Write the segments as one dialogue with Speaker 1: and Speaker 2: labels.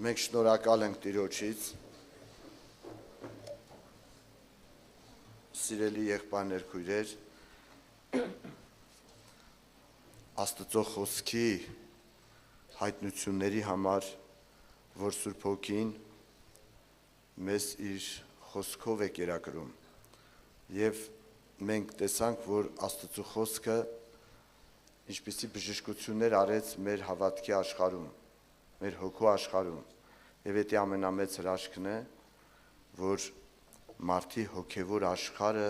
Speaker 1: Մենք շնորհակալ ենք Տիրոջից, սիրելի եղբայրներ, քույրեր, Աստծո խոսքի հայտնությունների համար, որ Սուրբ Հոգին մեզ իր խոսքով է կերակրում, եւ մենք տեսանք, որ Աստծո խոսքը ինչպիսի բժշկություններ արեց մեր հավատքի աշխարհում, մեր հոգու աշխարհում, եւ դա ամենամեծ հրաշքն է, որ մարդի հոգևոր աշխարհը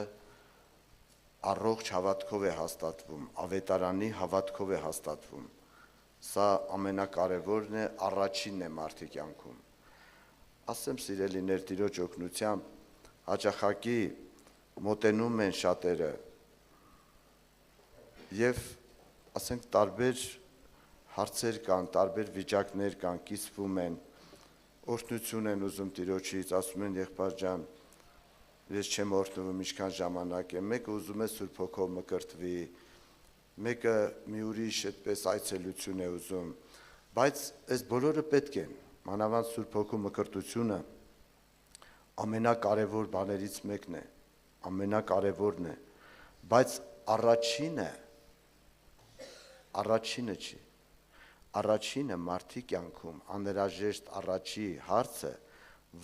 Speaker 1: առողջ հավատքով է հաստատվում, ավետարանի հավատքով է հաստատվում։ Սա ամենակարևորն է, առաջինն է մարդի կյանքում։ Ասեմ սիրելիներ, Տիրոջ օգնությամբ հաճախակի մոտենում են շատերը եւ ասենք տարբեր հարցեր կան, տարբեր վիճակներ կան, կիսվում են, օրհնություն են ուզում Տիրոջից, ասում են եղբայր ջան, ես չեմ օրհնվում, ինչքան ժամանակ է, մեկը ուզում է Սուրբ Հոգով մկրտվի, մեկը մի ուրիշ այդպես այցելություն է ուզում, բայց այս բոլորը պետք են, մանավանդ Սուրբ Հոգու մկրտությունը ամենակարևոր բաներից մեկն է, ամենակարևորն է, բայց առաջինը չի, առաջինը մարդի կյանքում անհրաժեշտ առաջի հարցը,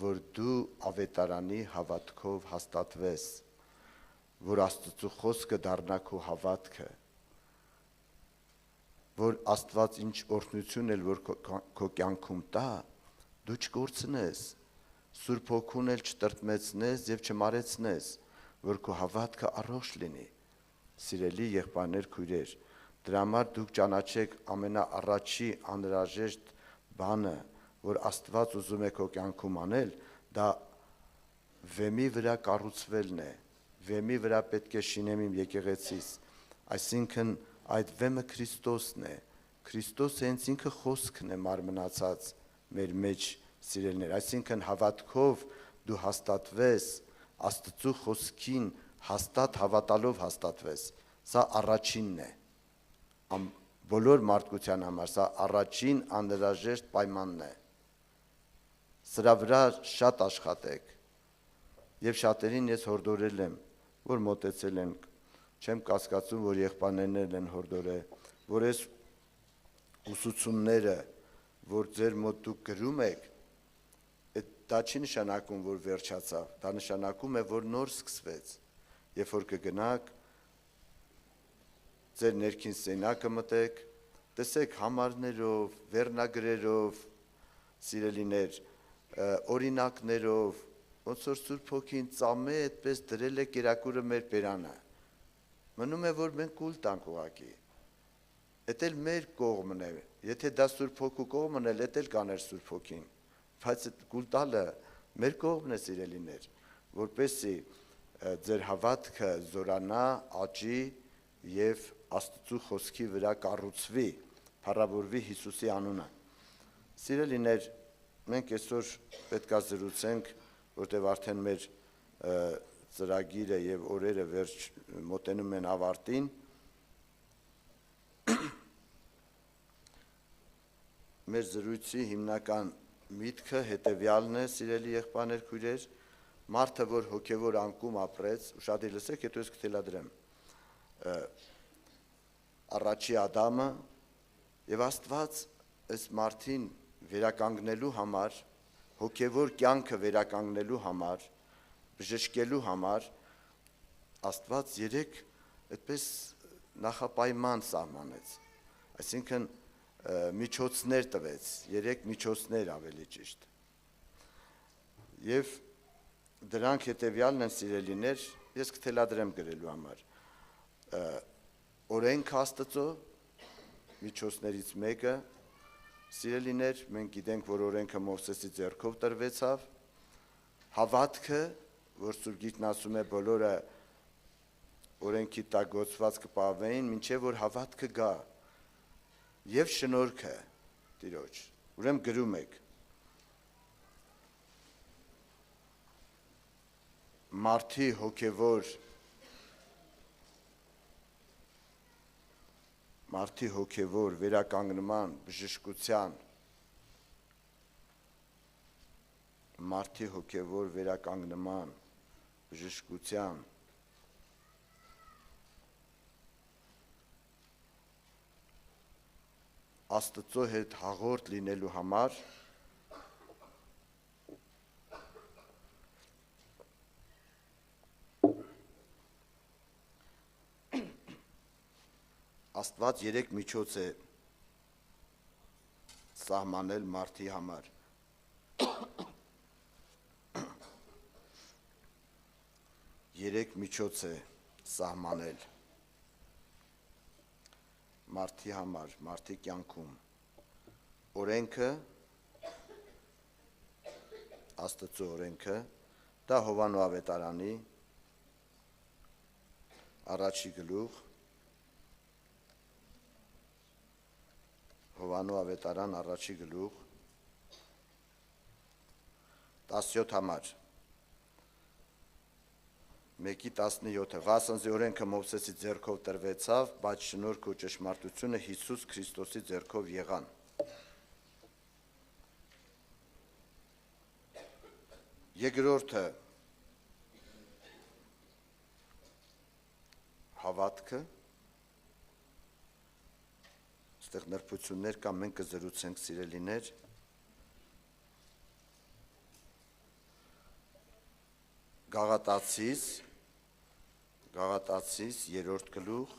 Speaker 1: որ դու ավետարանի հավատքով հաստատվես, որ Աստծո խոսքը դառնա քո հավատքը, որ Աստված ինչ օրհնություն էլ որ քո կյանքում տա, դու չկորցնես, Սուրբ Հոգուն էլ չտրտմեցնես եւ չմարեցնես, որ քո հավատքը առողջ լինի։ Սիրելի եղբայրներ, քույրեր, դրա համար դուք ճանաչեք ամենաառաջի անհրաժեշտ բանը, որ Աստված ուզում է քո կյանքում անել, դա վեմի վրա կառուցվելն է, վեմի վրա պետք է շինեմ իմ եկեղեցիս, այսինքն այդ վեմը Քրիստոսն է, Քրիստոսը հենց ինքը խոսքն է մարմնացած մեր մեջ, սիրելիներ, այսինքն հավատքով դու հաստատվես, Աստծո խոսքին հաստատ հավատալով հաստատվես, սա առաջինն է, բոլոր մարդկության համար, սա առաջին անհրաժեշտ պայմանն է, սրա վրա շատ աշխատեք, եւ շատերին ես հորդորել եմ, որ մոտեցել են, չեմ կասկածում, որ եղբայրներն են հորդորել, որ այս ուսուցումները, որ ձեր մոտ դուք գրում եք, դա չի նշանակում, որ վերջացավ, դա նշանակում է, որ նոր սկսվեց, երբ որ կգնաք, ձեր ներքին սենյակը մտեք, տեսեք համարներով, վերնագրերով, սիրելիներ, օրինակներով, ոնց որ Սուրբ Հոգին ծամե այդպես դրել է կերակուրը մեր բերանը, մնում է, որ մենք կուլ տանք ուղղակի, էդ էլ մեր կողմն է, եթե դա Սուրբ Հոգու կողմն էլ, էդ էլ կաներ Սուրբ Հոգին, բայց այդ կուլ տալը մեր կողմն է, սիրելիներ, որպեսզի ձեր հավատքը զորանա, աճի եւ Աստծո խոսքի վրա կառուցվի, փառավորվի Հիսուսի անունը։ Սիրելիներ, մենք այսօր պետքա զրուցենք, որտեղ արդեն մեր ծրագիրը եւ օրերը մոտենում են ավարտին։ Մեր զրույցի հիմնական միտքը հետեւյալն է, սիրելի եղբայրներ, քույրեր, մարդը, որ հոգևոր անկում ապրեց, ուշադիր լսեք, հետո ես կթելադրեմ, առաջի Ադամը եւ Աստված այս մարդին վերականգնելու համար, հոգևոր կյանքը վերականգնելու համար, բժշկելու համար, Աստված 3 այդպես նախապայման սահմանեց, այսինքն միջոցներ տվեց, 3 միջոցներ ավելի ճիշտ։ Եվ դրանք հետևյալն են, սիրելիներ, ես կթելադրեմ գրելու համար։ Օրենք Աստծո միջոցներից մեկը, սիրելիներ, մենք գիտենք, որ օրենքը Մովսեսի ձեռքով տրվեցավ, հավատքը, որ Սուրբ Գիրքն ասում է բոլորը օրենքի տակ գործված կպահվեին, մինչև որ հավատքը գա, եւ շնորհքը Տիրոջ, ուրեմն գրում եք, մարդի հոգևոր վերականգնման, բժշկության մարդի հոգևոր վերականգնման, բժշկության, Աստծո հետ հաղորդ լինելու համար Աստված 3 միջոց է սահմանել մարդի համար։ Երեք միջոց է սահմանել մարդի համար, մարդի կյանքում։ Օրենքը, Աստծո օրենքը, դա Հովհաննես ավետարանի առաջի գլուխ, Հովհաննես ավետարան առաջի գլուխ, 17 համար, 1:17, վասնզի օրենքը Մովսեսի ձեռքով տրվեցավ, բայց շնորհք ու ճշմարտությունը Հիսուս Քրիստոսի ձեռքով եղան։ Երկրորդը հավատքը, այստեղ նրբություններ կա, մենք կզրուցենք սիրելիներ, Գաղատացիս 3-րդ գլուխ,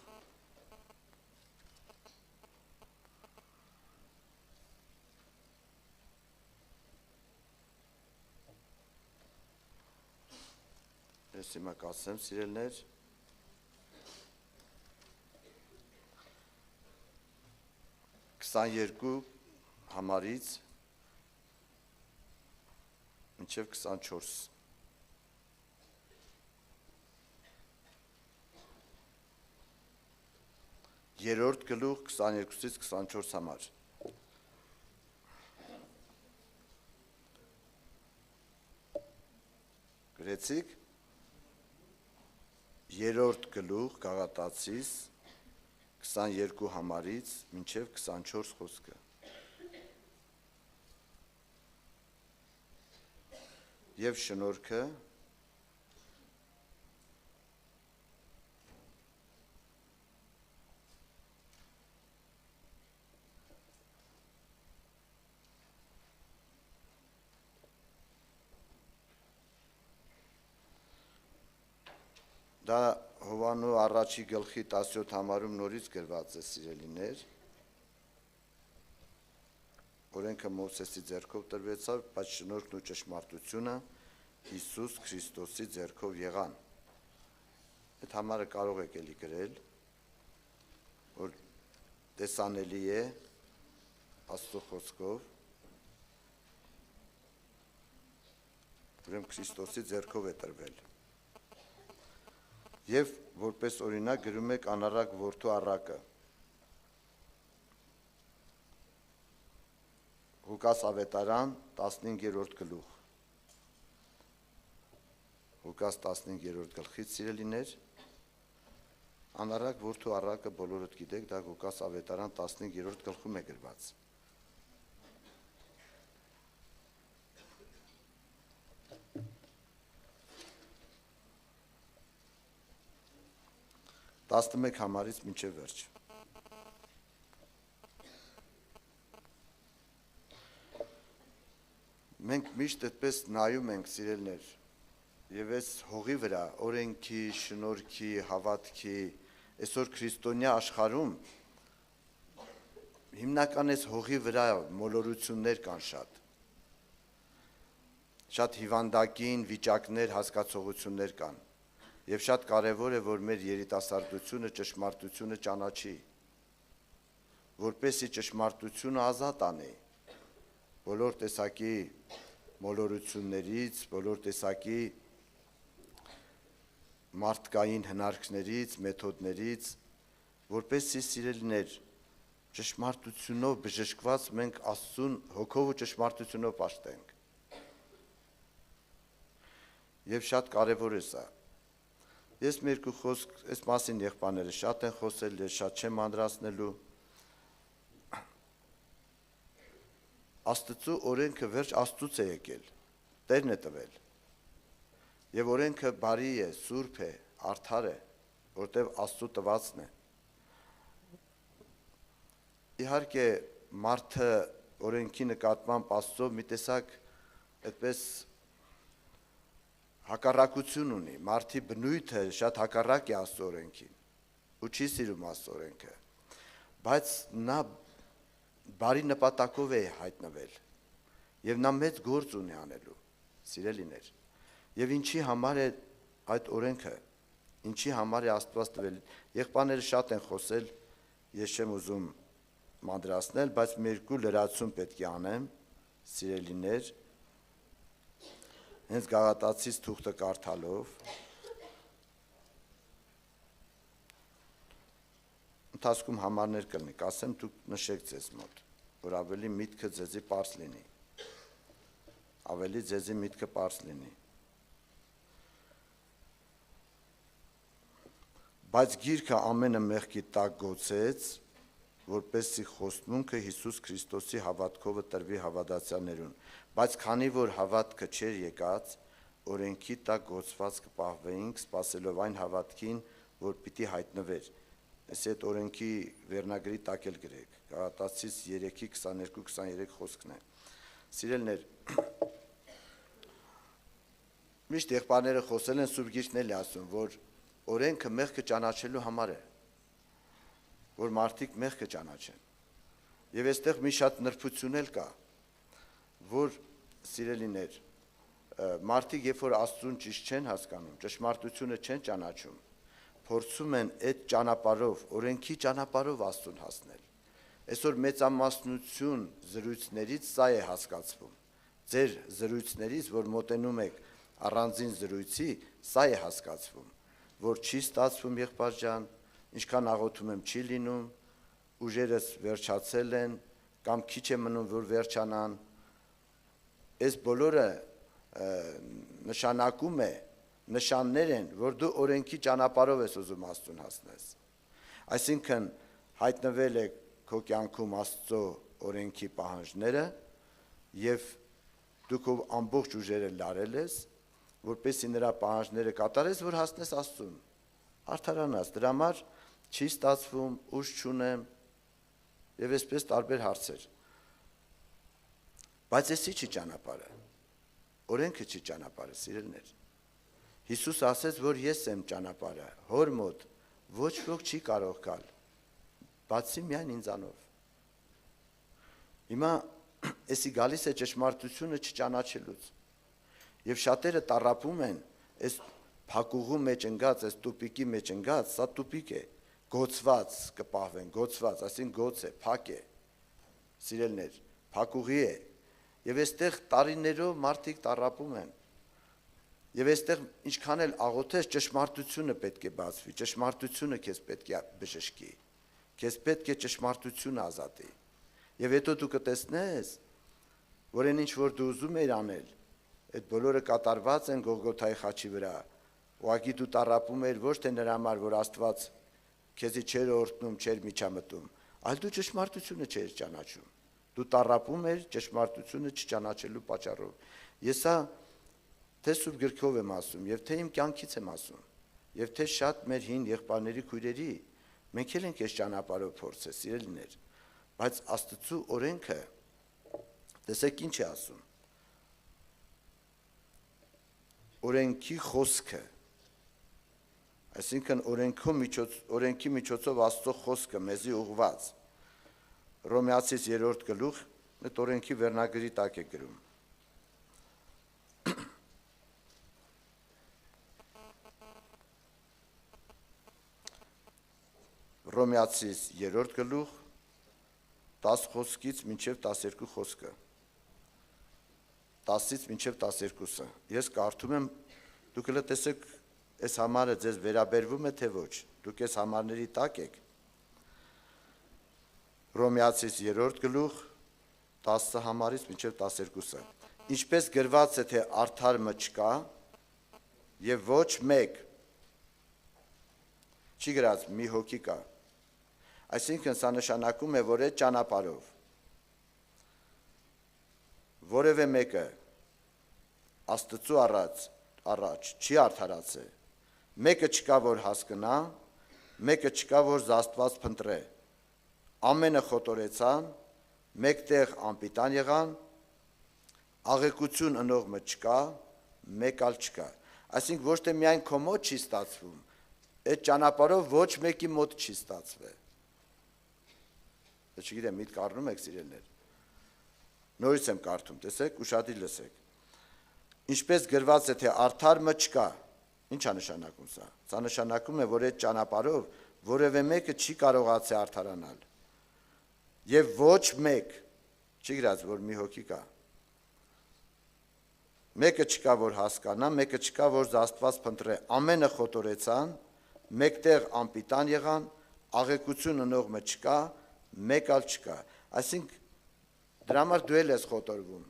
Speaker 1: ես հիմա կասեմ սիրելներ, երկու համարից մինչև 24 Երրորդ գլուխ 22-ից 24 համար։ Գրեցիք։ Երրորդ գլուխ Գաղատացիս 22 համարից մինչև 24 խոսքը։ Եվ շնորհքը Դա Հովհաննես առաջի գլխի 17 համարում նորից գրված է սիրելիներ, օրենքը Մովսեսի ձեռքով տրվեցավ, բայց շնորհքն ու ճշմարտությունը Հիսուս Քրիստոսի ձեռքով եղան։ Այդ համարը կարող եք էլի գրել, որ տեսանելի է Աստծո խոսքով, ուրեմն Քրիստոսի ձեռքով է տրվել։ Եվ որպես օրինակ գրում եք անառակ որդու առակը։ Ղուկաս ավետարան 15-րդ գլուխ։ Ղուկաս 15-րդ գլխից սիրելիներ, անառակ որդու առակը բոլորդ գիտեք, դա Ղուկաս ավետարան 15-րդ գլխում է գրված։ Տասնմեկ համարից մինչև վերջ։ Մենք միշտ այդպես նայում ենք սիրելներ, եւ այս հողի վրա, օրենքի, շնորհքի, հավատքի, այսօր քրիստոնյա աշխարհում հիմնական այս հողի վրա մոլորություններ կան շատ հիվանդակին վիճակներ, հասկացողություններ կան։ Եվ շատ կարևոր է, որ մեր երիտասարդությունը ճշմարտությունը ճանաչի, որպեսզի ճշմարտությունը ազատ անի բոլոր տեսակի մոլորություններից, բոլոր տեսակի մարդկային հնարքներից, մեթոդներից, որպեսզի սիրելիներ ճշմարտությունով բժշկված մենք Աստծուն հոգով ու ճշմարտությունով պաշտենք։ Եվ շատ կարևոր է սա։ Ես մի երկու խոսք, այս մասին եղբայրները շատ են խոսել, ես շատ չեմ անդրացնելու։ Աստծո օրենքը վերջ Աստծուց է եկել։ Տերն է տվել։ Եվ օրենքը բարի է, սուրբ է, արդար է, որտեղ Աստծո տվածն է։ Իհարկե մարդը օրենքի նկատմամբ Աստծո մի տեսակ այդպես հակառակություն ունի, մարդի բնույթը շատ հակառակ է Աստծո օրենքին ու չի սիրում Աստծո օրենքը, բայց նա բարի նպատակով է հայտնվել եւ նա մեծ գործ ունի անելու, սիրելիներ։ Եվ ինչի համար է այդ օրենքը, ինչի համար է Աստված տվել։ Եղբայրները շատ են խոսել, ես չեմ ուզում մանրացնել, բայց մի երկու լրացում պետք է անեմ, սիրելիներ, հենց Գաղատացիս թուղթը կարդալով, ընթացքում համարներ կլինի, կասեմ դուք նշեք ձեզ մոտ, որ ավելի միտքը ձեզի պարզ լինի, ավելի ձեզի միտքը պարզ լինի։ Բայց գիրքը ամենը մեղքի տակ գոցեց, որպեսզի խոստմունքը Հիսուս Քրիստոսի հավատքովը տրվի հավատացյալներուն, բայց քանի որ հավատքը չէր եկած, օրենքի տակ գոցված կպահվեինք, սպասելով այն հավատքին, որ պիտի հայտնվեր։ Այս այդ օրենքի վերնագրի տակ էլ գրեք, Գաղատացիս 3:22-23 խոսքն է։ Սիրելիներ, միշտ եղբայրները խոսել են, Սուրբ Գիրքն էլ է ասում, որ օրենքը մեղքը ճանաչելու համար է, որ մարդիկ մեղքը ճանաչեն։ Եվ այստեղ մի շատ նրբություն էլ կա, որ սիրելիներ, մարդիկ երբ որ Աստծուն ճիշտ չեն հասկանում, ճշմարտությունը չեն ճանաչում, փորձում են այդ ճանապարհով, օրենքի ճանապարհով Աստծուն հասնել։ Այսօր մեծամասնություն զրույցներից սա է հասկացվում։ Ձեր զրույցներից, որ մոտենում եք առանձին զրույցի, սա է հասկացվում, որ չի ստացվում եղբայր ջան, ինչքան աղոթում եմ չի լինում, ուժերս վերջացել են, կամ քիչ է մնում, որ վերջանան, այս բոլորը նշանակում է, նշաններ են, որ դու օրենքի ճանապարհով ես ուզում Աստծուն հասնես։ Այսինքն հայտնվել է քո կյանքում Աստծո օրենքի պահանջները եւ դու քո ամբողջ ուժերը լարել ես, որպեսզի նրա պահանջները կատարես, որ հասնես Աստծուն։ Արդարանաս, դրա համար չի ստացվում, ուժ չունեմ եւ այսպես տարբեր հարցեր։ Բայց էսի չի ճանապարհը։ Օրենքը չի ճանապարհը, սիրելիներ։ Հիսուս ասեց, որ ես եմ ճանապարհը, Հոր մոտ ոչ ոք չի կարող գալ, բացի միայն ինձանով։ Հիմա էսի գալիս է ճշմարտությունը չճանաչելուց։ Եվ շատերը տառապում են, այս փակուղու մեջ ընկած, այս տուպիկի մեջ ընկած, սա տուպիկ է, գոցված կպահվեն, գոցված, այսինքն գոց է, փակ է, սիրելիներ, փակուղի է, եւ այստեղ տարիներով մարդիկ տառապում են, եւ այստեղ ինչքան էլ աղոթես, ճշմարտությունը պետք է բացվի, ճշմարտությունը քեզ պետք է բժշկի, քեզ պետք է ճշմարտությունը ազատի, եւ հետո դու կտեսնես, որ այն ինչ որ դու ուզում ես անել, այդ բոլորը կատարված են Գողգոթայի խաչի վրա, ուղղակի դու տառապում ես ոչ թե նրա համար, որ Աստված քեզի չեր օրհնում, չեր միջամտում, այլ դու ճշմարտությունը չես ճանաչում։ Դու տառապում ես ճշմարտությունը չճանաչելու պատճառով։ Ես սա թե Սուրբ Գրքով եմ ասում, եւ թե իմ կյանքից եմ ասում, եւ թե շատ մեր հին եղբայրների քույրերի, մենք էլ ենք այս ճանապարհով փորձել, սիրելիներ, բայց Աստծո օրենքը տեսեք ինչ է ասում։ Օրենքի խոսքը, այսինքն օրենքի միջոցով Աստծո խոսքը մեզի ուղված, Հռոմեացիս 3-րդ գլուխ, այդ օրենքի վերնագրի տակ է գրում։ Հռոմեացիս 3-րդ գլուխ, 10 խոսքից մինչև 12 խոսքը, 10-ից մինչև 12-ը, ես կարդում եմ, դուք էլ տեսեք, այս համարը ձեզ վերաբերվում է, թե ոչ, դուք այս համարների տակ եք, Հռոմեացիս 3-րդ գլուխ, 10 համարից մինչև 12-ը, ինչպես գրված է, թե արդարը չկա, եւ ոչ մեկ, չի գրած, մի հոգի կա, այսինքն սա նշանակում է, որ այդ ճանապարհով որևէ մեկը Աստծու առաջ չի արդարացե։ Մեկը չկա, որ հասկնա, մեկը չկա, որ զաստված փնտրե։ Ամենը խոտորեցան, մեկտեղ անպիտան եղան, աղեկություն ընողը չկա, մեկ ալ չկա։ Այսինքն ոչ թե միայն քո մոտ չի ստացվում, այդ ճանապարհով ոչ մեկի մոտ չի ստացվել։ Դե չգիտեմ, միտք առնում եք սիրելներ։ Նորից եմ կարդում, տեսեք, ուշադիր լսեք։ Ինչպես գրված է, թե արդարը չկա։ Ինչ է նշանակում սա։ Սա նշանակում է, որ այդ ճանապարհով որևէ մեկը չի կարողացել արդարանալ։ Եվ ոչ մեկ, չի գրած, որ մի հոգի կա։ Մեկը չկա, որ հասկանա, մեկը չկա, որ զաստված փնտրե։ Ամենը խոտորեցան, մեկտեղ անպիտան եղան, աղեկություն ընողը չկա, մեկ ալ չկա։ Այսինքն դրա համար դու ես խոտորվում։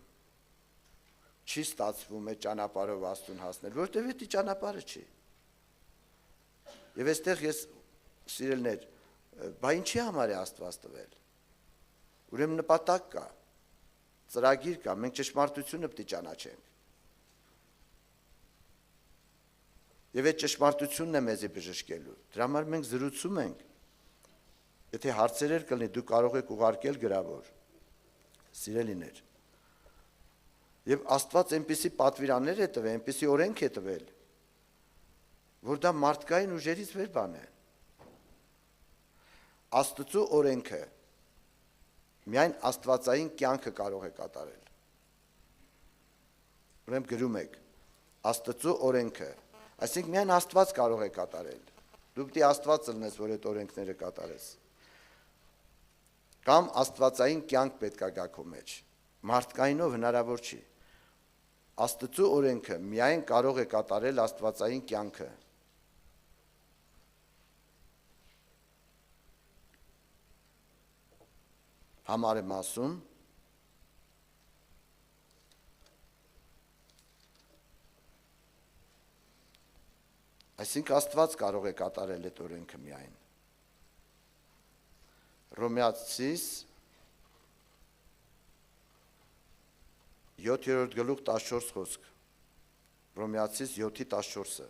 Speaker 1: Չի ստացվում այդ ճանապարհով Աստծուն հասնել, որտեղ դա ճանապարհը չի։ Եվ այստեղ ես սիրելներ, բա ինչի համար է Աստված տվել։ Ուրեմն նպատակ կա, ծրագիր կա, մենք ճշմարտությունը պետք է ճանաչենք։ Եվ այդ ճշմարտությունն է մեզի բժշկելու։ Դրա համար մենք զրուցում ենք։ Եթե հարցեր կլինի, դու կարող եք ուղարկել գրավոր։ Սիրելիներ։ Եվ Աստված այնպիսի պատվիրաններ է տվել, այնպիսի օրենք է տվել, որ դա մարդկային ուժերից վեր բան է։ Աստծու օրենքը միայն աստվածային կյանքը կարող է կատարել։ Ուրեմն գրում եք, Աստծու օրենքը, այսինքն միայն Աստված կարող է կատարել։ Դու պետք է Աստված լինես, որ այդ օրենքները կատարես։ Կամ աստվածային կյանք պետք է գա քո մեջ։ Մարդկայինով հնարավոր չի։ Աստծու օրենքը միայն կարող է կատարել աստվածային կյանքը։ Համար եմ ասում, այսինքն Աստված կարող է կատարել այդ օրենքը միայն։ Հռոմեացիս 7-րդ գլուխ 14 խոսք։ Հռոմեացիս 7:14-ը։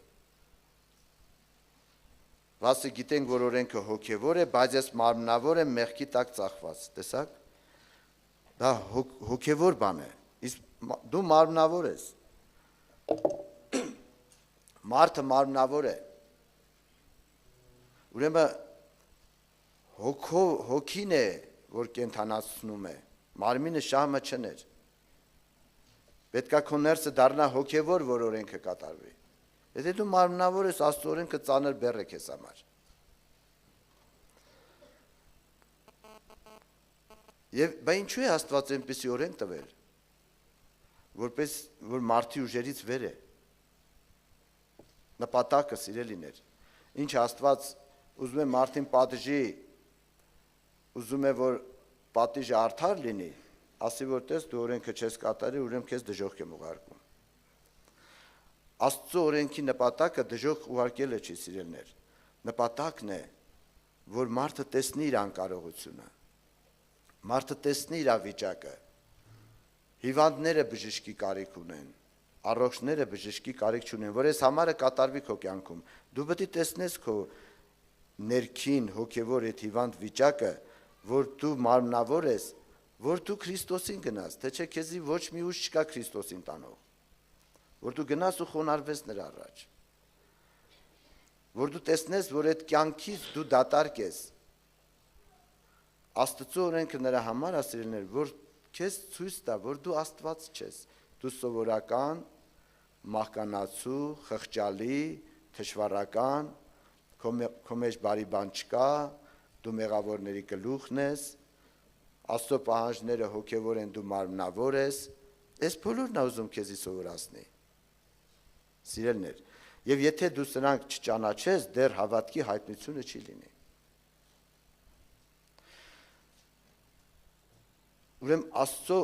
Speaker 1: Վասը գիտենք, որ օրենքը հոգևոր է, բայց ես մարմնավոր եմ մեղքի տակ ծախված։ Տեսակ։ Դա հոգևոր բան է։ Իսկ դու մարմնավոր ես։ Մարդը մարմնավոր է։ Ուրեմն հոգին է, որ կենթանացնում է, մարմինը շահը չներ։ Պետք է քո ներսը դառնա հոգևոր, որ օրենքը կատարվի։ Եթե դու մարմնավոր ես, Աստծո օրենքը ծանր բեռ է քեզ համար։ Եվ բա ինչու է Աստված այնպիսի օրենք տվել, որ մարդի ուժերից վեր է։ Նպատակը սիրելիներ, ինչ Աստված ուզում է մարդին պատժի, ուզում է, որ պատիժը արդար լինի, ասի, որ տես դու օրենքը չես կատարի, ուրեմն քեզ դժոխք եմ ուղարկում։ Աստծո օրենքի նպատակը դժոխք ուղարկելը չի, սիրելներ։ Նպատակն է, որ մարդը տեսնի իր անկարողությունը, մարդը տեսնի իր վիճակը, հիվանդները բժշկի կարիք ունեն, առողջները բժշկի կարիք չունեն, որ այս համարը կատարվի քո կյանքում։ Դու պետք է տեսնես քո ներքին հոգևոր այդ հիվանդ վիճակը, որ դու մարմնավոր ես, որ դու Քրիստոսին գնաս, թե չէ քեզի ոչ մի ուժ չկա Քրիստոսին տանող, որ դու գնաս ու խոնարհվես նրա առաջ, որ դու տեսնես, որ այդ կյանքից դու դատարկ ես։ Աստծո օրենքը նրա համար ասելներ, որ քեզ ցույց տա, որ դու Աստված չես, դու սովորական, մահկանացու, խղճալի, թշվառական, քո մեջ բարի բան չկա, դու մեղավորների գլուխն ես, Աստծո պահանջները հոգևոր են, դու մարմնավոր ես, այս բոլորն է ուզում քեզի սովորացնի։ Սիրելներ, եւ եթե դու սրանք չճանաչես, դեռ հավատքի հայտնությունը չի լինի։ Ուրեմն Աստծո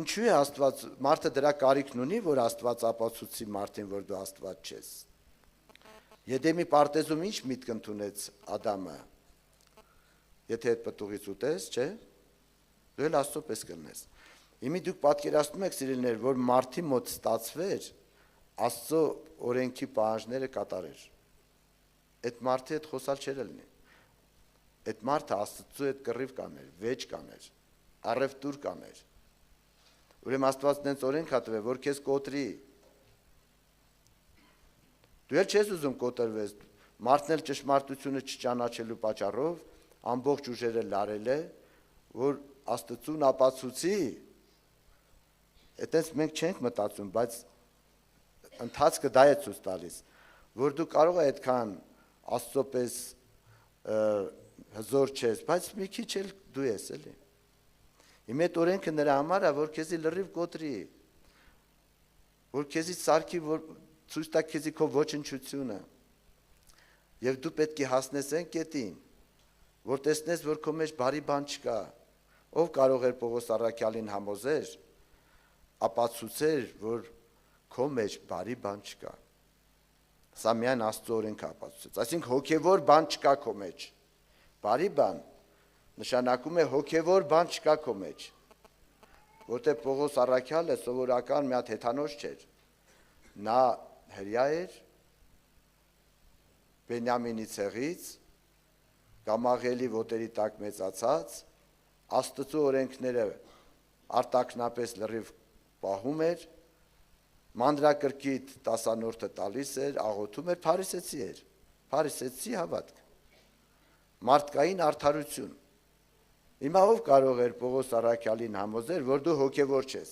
Speaker 1: ինչու է Աստված, մարդը դրա կարիքն ունի, որ Աստված ապացուցի մարդին, որ դու Աստված չես։ Եդեմի պարտեզում ինչ միտք ընդունեց Ադամը։ Եթե այդ պտուղից ուտես, չէ՞, դու էլ Աստծո պես կլնես։ Իմի դուք պատկերացնում եք սիրելիներ, որ մարդի մոտ ստացվեր Աստծո օրենքի պահանջները կատարեր։ Այդ մարդի հետ խոսալ չէր լինի։ Այդ մարդը Աստծո հետ կռիվ կաներ, վեճ կաներ, առևտուր կաներ։ Ուրեմն Աստված դենց օրենք հա տվել, որ քեզ կոտրի։ Դու էլ չես ուզում կոտրվես, մարդն էլ ճշմարտությունը չճանաչելու պատճառով ամբողջ ուժերը լարել է, որ Աստծուն ապացուցի։ Այդպես մենք չենք մտածում, բայց ընթացքը դա է ցույց տալիս, որ դու կարող ես այդքան Աստծո պես հզոր չես, բայց մի քիչ էլ դու ես էլի։ Իմ այդ օրենքը նրա համար է, որ քեզի լրիվ կոտրի, որ քեզի սարքի, որ ցույց տա քեզի քո ոչնչությունը։ Եվ դու պետք է հասնես այն կետին, որ տեսնես, որ քո մեջ բարի բան չկա։ Ով կարող էր Պողոս առաքյալին համոզել, ապացուցել, որ քո մեջ բարի բան չկա։ Սա միայն Աստծո օրենքը ապացուցեց։ Այսինքն հոգևոր բան չկա քո մեջ։ Բարի բան նշանակում է հոգևոր բան չկա քո մեջ։ Որտեղ Պողոս առաքյալը սովորական մի հատ հեթանոց չէր։ Նա հրյա էր Բենյամինի ցեղից, Գամաղելի ոտերի տակ մեծացած, Աստծո օրենքները արտակնապես լրիվ պահում էր, մանրակրկիտ տասանորդը տալիս էր, աղոթում էր, փարիսեցի էր, փարիսեցի հավատք, մարդկային արդարություն։ Հիմա ով կարող էր Պողոս առաքյալին համոզել, որ դու հոգևոր չես։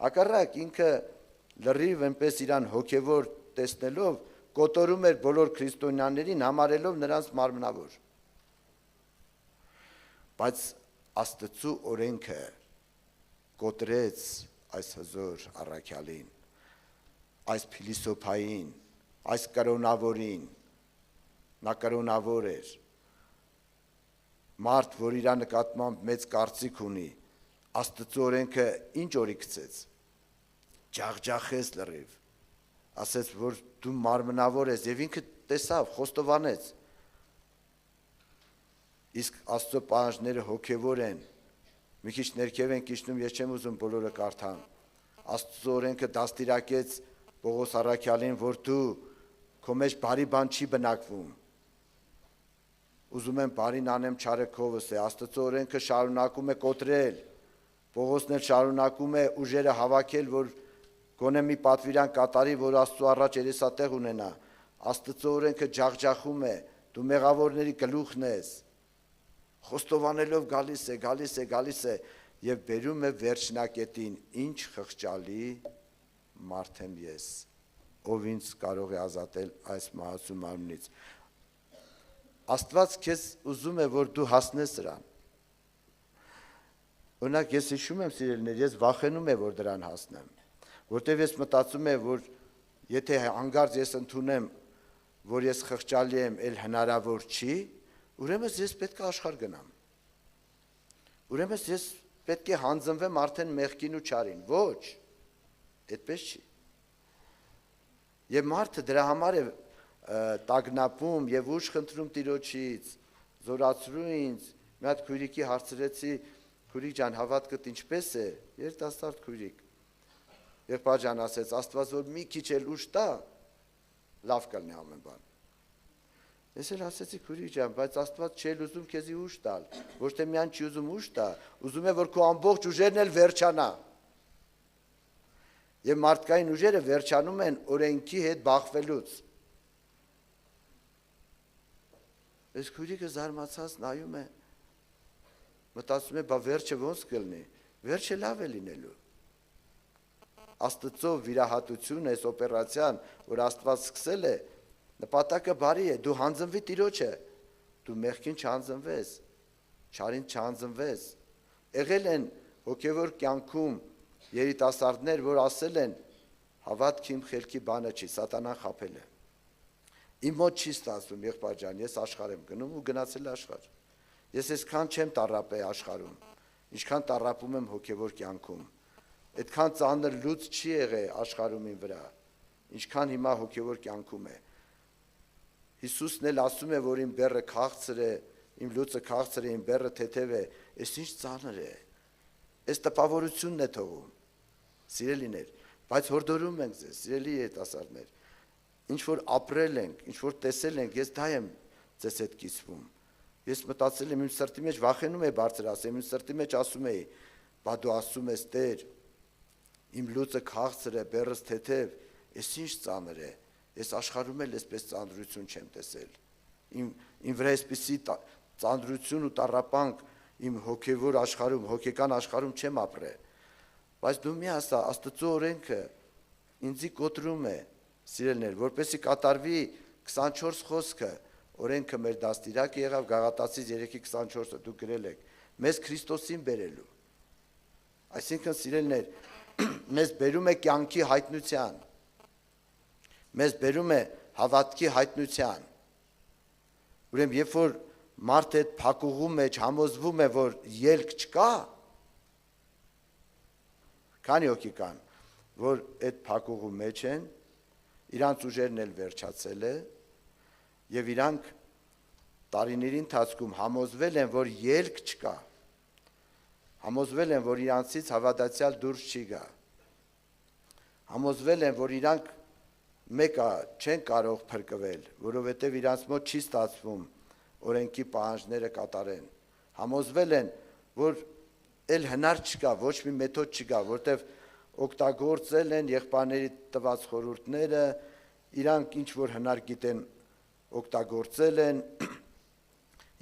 Speaker 1: Հակառակ ինքը լրիվ այնպես իրան հոգևոր տեսնելով կոտորում էր բոլոր քրիստոնյաներին, համարելով նրանց մարմնավոր։ Բայց Աստծո օրենքը կոտրեց այս հզոր առաքյալին, այս փիլիսոփային, այս կրոնավորին, նա կրոնավոր էր, մարդ, որ իր նկատմամբ մեծ կարծիք ունի, Աստծո օրենքը ինչ օրի գցեց, ջախջախեց լրիվ, ասեց, որ դու մարմնավոր ես, և ինքը տեսավ, խոստովանեց, իսկ Աստծո պահանջները հոգևոր են, մի քիչ ներքև են իջնում, ես չեմ ուզում բոլորը կարդամ, Աստծո օրենքը դաստիարակեց Պողոս առաքյալին, որ դու քո մեջ բարի բան չի բնակվում, ուզում եմ բարին անեմ, չարը քովս է, Աստծո օրենքը շարունակում է կոտրել, Պողոսն էլ շարունակում է ուժերը հավաքել, որ գոնե մի պատվիրան կատարի, որ Աստծո առաջ երեսատեղ ունենա, Աստծո օրենքը ջախջախում է, դու մեղավորների գլուխն ես, խոստովանելով գալիս է և բերում է վերջնակետին, ինչ խղճալի մարդ եմ ես, ով ինձ կարող է ազատել այս մահացու մարմնից։ Աստված քեզ ուզում է, որ դու հասնես նրան։ Օրինակ ես հիշում եմ, սիրելիներ, ես վախենում եմ, որ դրան հասնեմ, որտև ես մտածում եմ, որ եթե հանկարծ ես ընդունեմ, որ ես խղճալի եմ, էլ հնարավոր չի, ուրեմն ես պետք է աշխարհ գնամ։ Ուրեմն ես պետք է հանձնվեմ արդեն մեղքին ու չարին։ Ոչ, այդպես չի։ Եվ մարդը դրա համար է տագնապում եւ ուժ խնդրում Տիրոջից, զորացրու ինձ, մի հատ քույրիկի հարցրեցի, քույրիկ ջան, հավատքդ ինչպես է, երիտասարդ քույրիկ։ Եղբայր ջան ասեց, Աստված որ մի քիչ էլ ուժ տա, լավ կլինի ամեն բան։ Ես էլ ասեցի քույրիկ ջան, բայց Աստված չէ ուզում քեզի ուժ տալ, ոչ թե միայն չի ուզում ուժ տա, ուզում է որ քո ամբողջ ուժերն էլ վերջանա։ Եվ մարդկային ուժերը վերջանում են օրենքի հետ բախվելուց։ Այս քույրիկը զարմացած նայում է, մտածում է, բա վերջը ոնց կլինի, վերջը լավ է լինելու։ Աստծո վիրահատությունը, այս օպերացիան, որ Աստված սկսել է, նպատակը բարի է, դու հանձնվի Տիրոջը, դու մեղքին չհանձնվես, չարին չհանձնվես։ Եղել են հոգևոր կյանքում երիտասարդներ, որ ասել են, հավատք իմ խելքի բանը չի, սատանան խաբել է։ Իմ մոտ չի ստացվում, եղբայր ջան, ես աշխարհ եմ գնում ու գնացել աշխարհ։ Ես այսքան չեմ տառապել աշխարհում, ինչքան տառապում եմ հոգևոր կյանքում։ Այդքան ծանր լուծ չի եղել աշխարհում իմ վրա, ինչքան հիմա հոգևոր կյանքում է։ Հիսուսն էլ ասում է, որ իմ բեռը քաղցր է, իմ լուծը քաղցր է, իմ բեռը թեթև է, այս ինչ ծանր է։ այս տպավորությունն է թողում, սիրելիներ, բայց հորդորում ենք ձեզ, սիրելի երիտասարդներ, ինչ որ ապրել ենք, ինչ որ տեսել ենք, ես դա եմ ձեզ հետ կիսվում, ես մտածել եմ, իմ սրտի մեջ վախենում էի բարձր ասեմ, իմ սրտի մեջ ասում էի, բա դու ասում ես Տեր, իմ լուծը քաղցր է, բեռս թեթև, ես ինչ ծանր է, ես աշխարհում էլ այսպես ծանրություն չեմ տեսել, իմ վրա այսպիսի ծանրություն ու տառապանք իմ հոգևոր աշխարհում, հոգեկան աշխարհում չեմ ապրել, բայց դու մի ասա, Աստծո օրենքը ինձի կոտրում է, սիրելիներ, որպեսզի կատարվի 24 խոսքը, օրենքը մեր դաստիարակը եղավ Գաղատացիս 3:24-ը դուք գրել եք, մեզ Քրիստոսին բերելու, այսինքն սիրելիներ, մեզ բերում է կյանքի հայտնության, մեզ բերում է հավատքի հայտնության, ուրեմն երբ որ մարդը այդ փակուղու մեջ համոզվում է, որ ելք չկա, քանի հոգի կան, որ այդ փակուղու մեջ են, իրանց ուժերն էլ վերջացել է, և իրանք տարիների ընթացքում համոզվել են, որ ելք չկա, համոզվել են, որ իրանցից հավատացյալ դուրս չի գա, համոզվել են, որ իրանք մեկը չեն կարող փրկվել, որովհետև իրանց մոտ չի ստացվում օրենքի պահանջները կատարեն, համոզվել են, որ էլ հնար չկա, ոչ մի մեթոդ չկա, որտև օգտագործել են եղբայրների տված խորհուրդները, իրանք ինչ որ հնար գիտեն օգտագործել են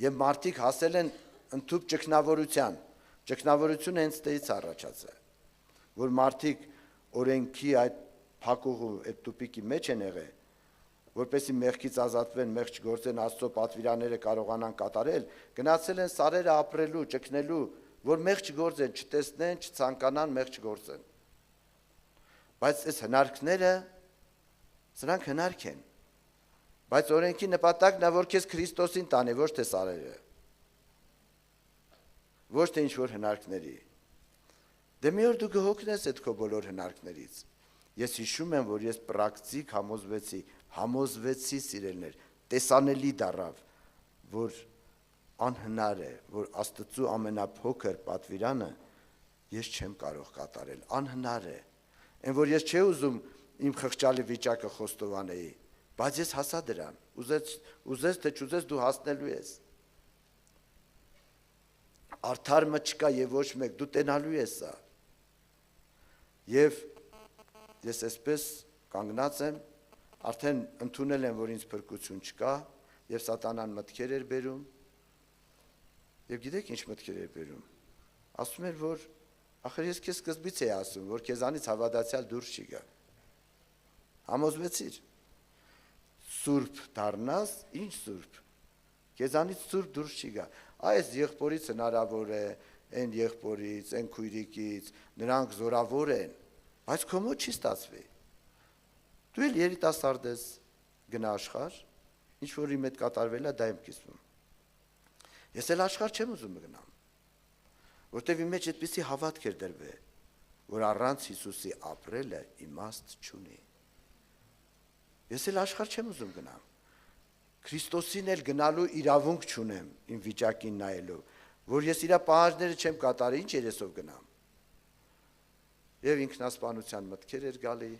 Speaker 1: և մարդիկ հասել են ընդհուպ ճգնավորության, ճգնավորությունը հենց դից առաջացել, որ մարդիկ օրենքի այդ փակուղու այդ տուպիկի մեջ են եղել, որպեսզի մեղքից ազատվեն, մեղք չգործեն, Աստծո պատվիրանները կարողանան կատարել, գնացել են սարերը ապրելու, ճգնելու, որ մեղք չգործեն, չտեսնեն, չցանկանան, մեղք չգործեն։ Բայց այս հնարքները, սրանք հնարք են, բայց օրենքի նպատակն է, որ քեզ Քրիստոսին տանի, ոչ թե սարերը, ոչ թե ինչ-որ հնարքների։ Դե մի օր դու կհոգնես այդ քո բոլոր հնարքներից։ Ես հիշում եմ, որ ես պրակտիկ համոզվեցի սիրելներ, տեսանելի դառավ, որ անհնար է, որ Աստծո ամենափոքր պատվիրանը ես չեմ կարող կատարել, անհնար է, այն որ ես չէ ուզում իմ խղճալի վիճակը խոստովանեի, բայց ես հասա դրան, ուզես թե չուզես դու հասնելու ես, արդարը չկա և ոչ մեկ, դու տենալու ես սա, և ես այսպես կանգնած եմ, արդեն ընդունել եմ, որ ինձ փրկություն չկա, և սատանան մտքեր էր բերում, և գիտեք ինչ մտքեր էր բերում, ասում էր, որ ախր ես քեզ սկզբից էի ասում, որ քեզանից հավատացյալ դուրս չի գա, համոզվեցիր, սուրբ դառնաս, ինչ սուրբ, քեզանից սուրբ դուրս չի գա, այս եղբորից հնարավոր է, այն եղբորից, այն քույրիկից, նրանք զորավոր են, բայց քո մոտ չի ստացվի, դու էլ երիտասարդ ես, գնա աշխարհ, ինչ որ իմ հետ կատարվել է, դա եմ կիսվում, ես էլ աշխարհ չեմ ուզում գնամ, որտև իմ մեջ այդպիսի հավատք էր դրվել, որ առանց Հիսուսի ապրելը իմաստ չունի, ես էլ աշխարհ չեմ ուզում գնամ, Քրիստոսին էլ գնալու իրավունք չունեմ իմ վիճակին նայելով, որ ես իր պահանջները չեմ կատարի, ինչ երեսով գնամ, և ինքնասպանության մտքեր էր գալի,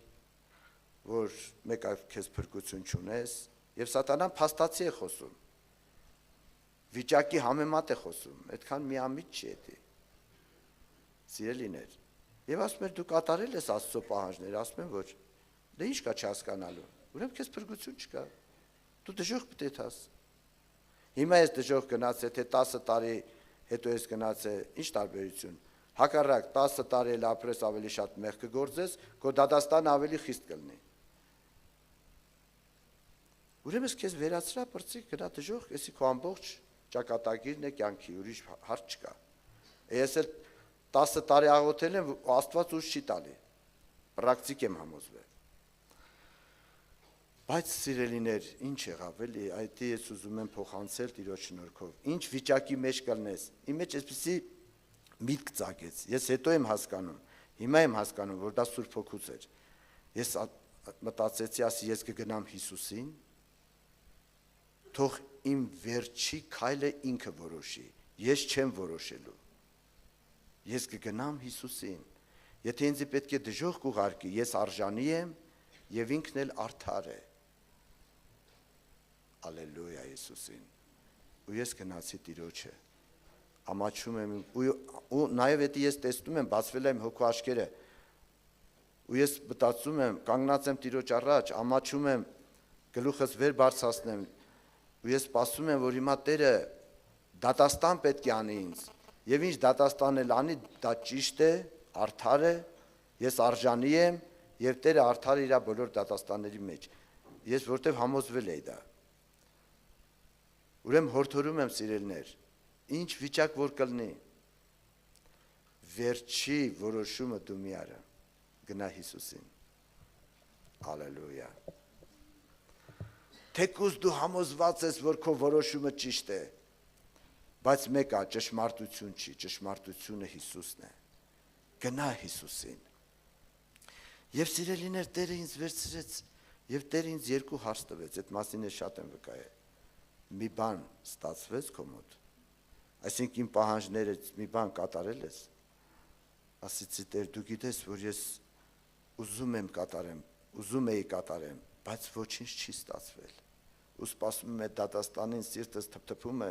Speaker 1: որ մեկ քեզ փրկություն չունես, և սատանան փաստացի է խոսում, վիճակի համեմատ է խոսում, այդքան միամիտ չի էդի, սիրելիներ, և ասում էր դու կատարել ես Աստծո պահանջները, ասում եմ ոչ, դե ինչ կա չհասկանալու, ուրեմն քեզ փրկություն չկա, դու դժոխք պետք է տաս, հիմա ես դժոխք գնացել, թե 10 տարի հետո ես գնացել, ինչ տարբերություն, հակառակ 10 տարի էլ ապրես ավելի շատ մեղք կգործես, քո դատաստանը ավելի խիստ կլինի, ուրեմն քեզ վերացրա պրծիկ գնա դժոխք, էսի քո ամբողջ ճակատագիրն է կյանքի, ուրիշ հարց չկա, ես էլ 10 տարի աղոթել եմ, Աստված ուժ չի տալի, պրակտիկ եմ համոզվել, բայց սիրելիներ, ինչ եղավ էլի, այդ ես ուզում եմ փոխանցել Տիրոջ շնորհքով, ինչ վիճակի մեջ կլնես, իմ մեջ այսպիսի միտք ծագեց, ես հետո եմ հասկանում, հիմա եմ հասկանում, որ դա Սուրբ Հոգուց էր, ես մտածեցի, ասի ես կգնամ Հիսուսին, թող իմ վերջի քայլը ինքը որոշի, ես չեմ որոշելու, Ես կգնամ Հիսուսին։ Եթե ինձ պետք է դժոխք ուղարկի, ես արժանի եմ եւ ինքն էլ արդար է։ Ալելույա Հիսուսին։ Ու ես գնացի Տիրոջը։ Ամաչում եմ ու նաեւ եթե ես տեսնում եմ բացվել եմ հոգու աչքերը։ Ու ես մտածում եմ, կանգնած եմ Տիրոջ առաջ, ամաչում եմ, գլուխս վեր բարձրացնեմ։ Ու ես սպասում եմ, որ հիմա Տերը դատաստան պետք է անի ինձ։ Եվ ինչ դատաստան էլ անի, դա ճիշտ է, արդար է, ես արժանի եմ եւ Տերը արդար է իր բոլոր դատաստանների մեջ։ Ես որտեվ համոզվել էի դա։ Ուրեմն հորդորում եմ սիրելիներ, ինչ վիճակ որ կլինի, վերջի որոշումը դու մի արա, գնա Հիսուսին։ Ալելույա։ Թեկուզ դու համոզված ես, որ քո որոշումը ճիշտ է, բայց մեկ է, ճշմարտություն չի, ճշմարտությունը Հիսուսն է։ Գնա Հիսուսին։ Եվ սիրելիներ, Տերը ինձ վերցրեց, եւ Տերը ինձ երկու հարց տվեց, այդ մասին է շատ եմ վկայել։ Մի բան ստացվեց քո մոտ։ Այսինքն իմ պահանջները մի բան կատարել ես։ Ասեցի Տեր, դու գիտես, որ ես ուզում եմ կատարեմ, ուզում էի կատարեմ, բայց ոչինչ չի ստացվել։ Ու սպասում եմ դատաստանին, սիրտս թփթփում է։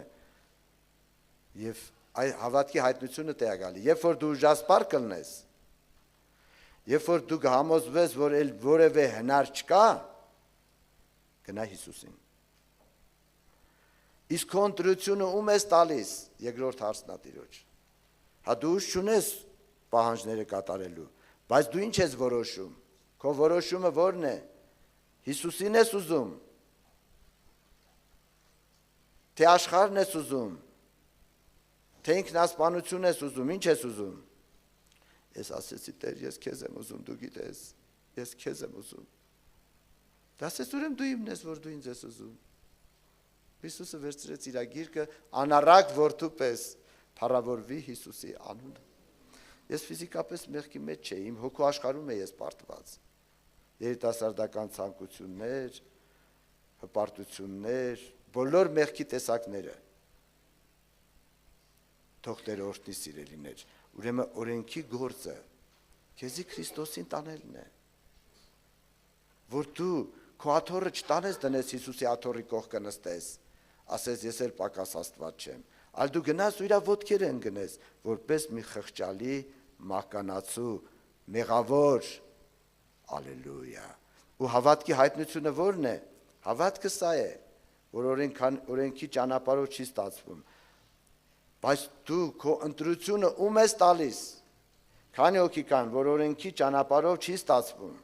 Speaker 1: Եվ այ հավատքի հայտնությունը տեղ գալի։ Երբ որ դու ուժասպար կլնես, երբ որ դու կհամոզվես, որ էլ որևէ հնար չկա, գնա Հիսուսին։ Իսկ քո ընտրությունը ում ես տալիս, երկրորդ հարցն է Տիրոջ։ Հա դու ուժ չունես պահանջները կատարելու, բայց դու ինչ ես որոշում։ Քո որոշումը ո՞րն է։ Հիսուսին ես ուզում։ Թե աշխարհն ես ուզում։ Թե ինքնասպանություն ես ուզում, ինչ ես ուզում։ Ես ասեցի Տեր, ես քեզ եմ ուզում, դու գիտես, ես քեզ եմ ուզում։ Դա ասես ուրեմն դու իմն ես, որ դու ինձ ես ուզում։ Հիսուսը վերցրեց իր գիրկը, անառակ որդու պես փառավորվի Հիսուսի անունը։ Ես ֆիզիկապես մեղքի մեջ չէի, իմ հոգու աշխարհում եմ ես պարտված։ Երիտասարդական ցանկություններ, հպարտություններ, բոլոր մեղքի տեսակները։ Թող Տերը օրհնի սիրելիներ, ուրեմն օրենքի գործը քեզի Քրիստոսին տանելն է, որ դու քո աթոռը չտանես դնես Հիսուսի աթոռի կողքը նստես, ասես ես էլ պակաս Աստված չեմ, այլ դու գնաս ու իր ոտքերը ընկնես, որպես մի խղճալի մահկանացու, մեղավոր, ալելույա։ Ու հավատքի հայտնությունը ո՞րն է։ Հավատքը սա է, որ օրենքի ճանապարհով չի ստացվում։ Բայց դու քո ընտրությունը ում ես տալիս։ Քանի հոգի կան, որ օրենքի ճանապարհով չի ստացվում։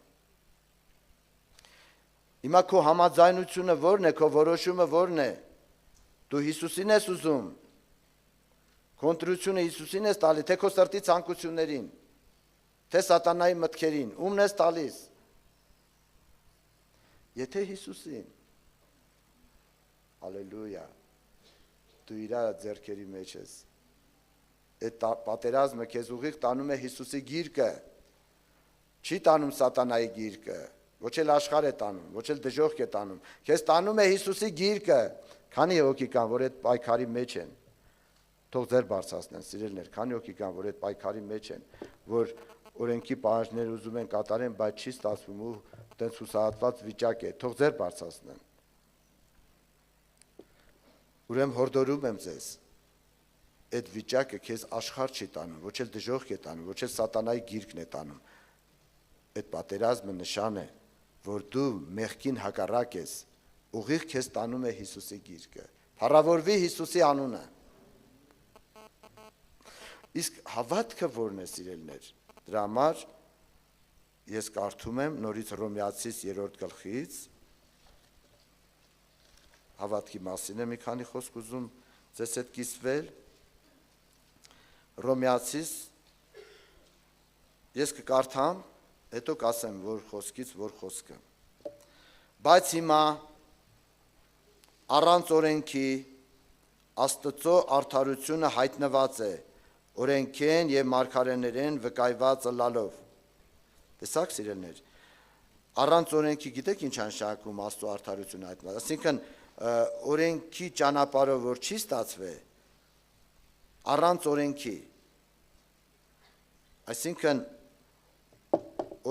Speaker 1: Հիմա քո համաձայնությունը ո՞րն է, քո որոշումը ո՞րն է։ Դու Հիսուսին ես ուզում։ Քո ընտրությունը Հիսուսին ես տալի, թե քո սրտի ցանկություններին, թե սատանայի մտքերին, ումն ես տալիս։ Եթե Հիսուսին, հալելույա, դու իր ձեռքերի մեջ ես, այդ պատերազմը քեզ ուղիղ տանում է Հիսուսի գիրկը, չի տանում սատանայի գիրկը, ոչ էլ աշխարհ է տանում, ոչ էլ դժոխք է տանում, քեզ տանում է Հիսուսի գիրկը, քանի հոգի կան, որ այդ պայքարի մեջ են, թող ձեր բարձրացնեն, սիրելիներ, քանի հոգի կան, որ այդ պայքարի մեջ են, որ օրենքի պահանջները ուզում են կատարեն, բայց չի ստացվում ու տենց հուսահատված վիճակ է, թող ձեր բարձրացնեն։ Ուրեմն հորդորում եմ ձեզ, այդ վիճակը քեզ աշխարհ չի տանում, ոչ էլ դժոխք է տանում, ոչ էլ սատանայի գիրկն է տանում։ Այդ պատերազմը նշան է, որ դու մեղքին հակառակ ես, ուղիղ քեզ տանում է Հիսուսի գիրկը։ Փառավորվի Հիսուսի անունը։ Իսկ հավատքը ո՞րն է, սիրելիներ։ Դրա համար ես կարդում եմ նորից Հռոմեացիս 3-րդ գլխից, հավատքի մասին է մի քանի խոսք ուզում ձեզ հետ կիսվել։ Հռոմեացիս ես կկարդամ, հետո կասեմ որ խոսքից որ խոսքը։ Բայց հիմա առանց օրենքի Աստծո արդարությունը հայտնված է, օրենքեն եւ մարգարեներեն վկայված ըլլալով։ Տեսակ սիրելիներ, առանց օրենքի գիտեք ինչ նշանակում Աստծո արդարությունը հայտնված։ Այսինքն օրենքի ճանապարհով որ չի ստացվի, առանց օրենքի Այսինքն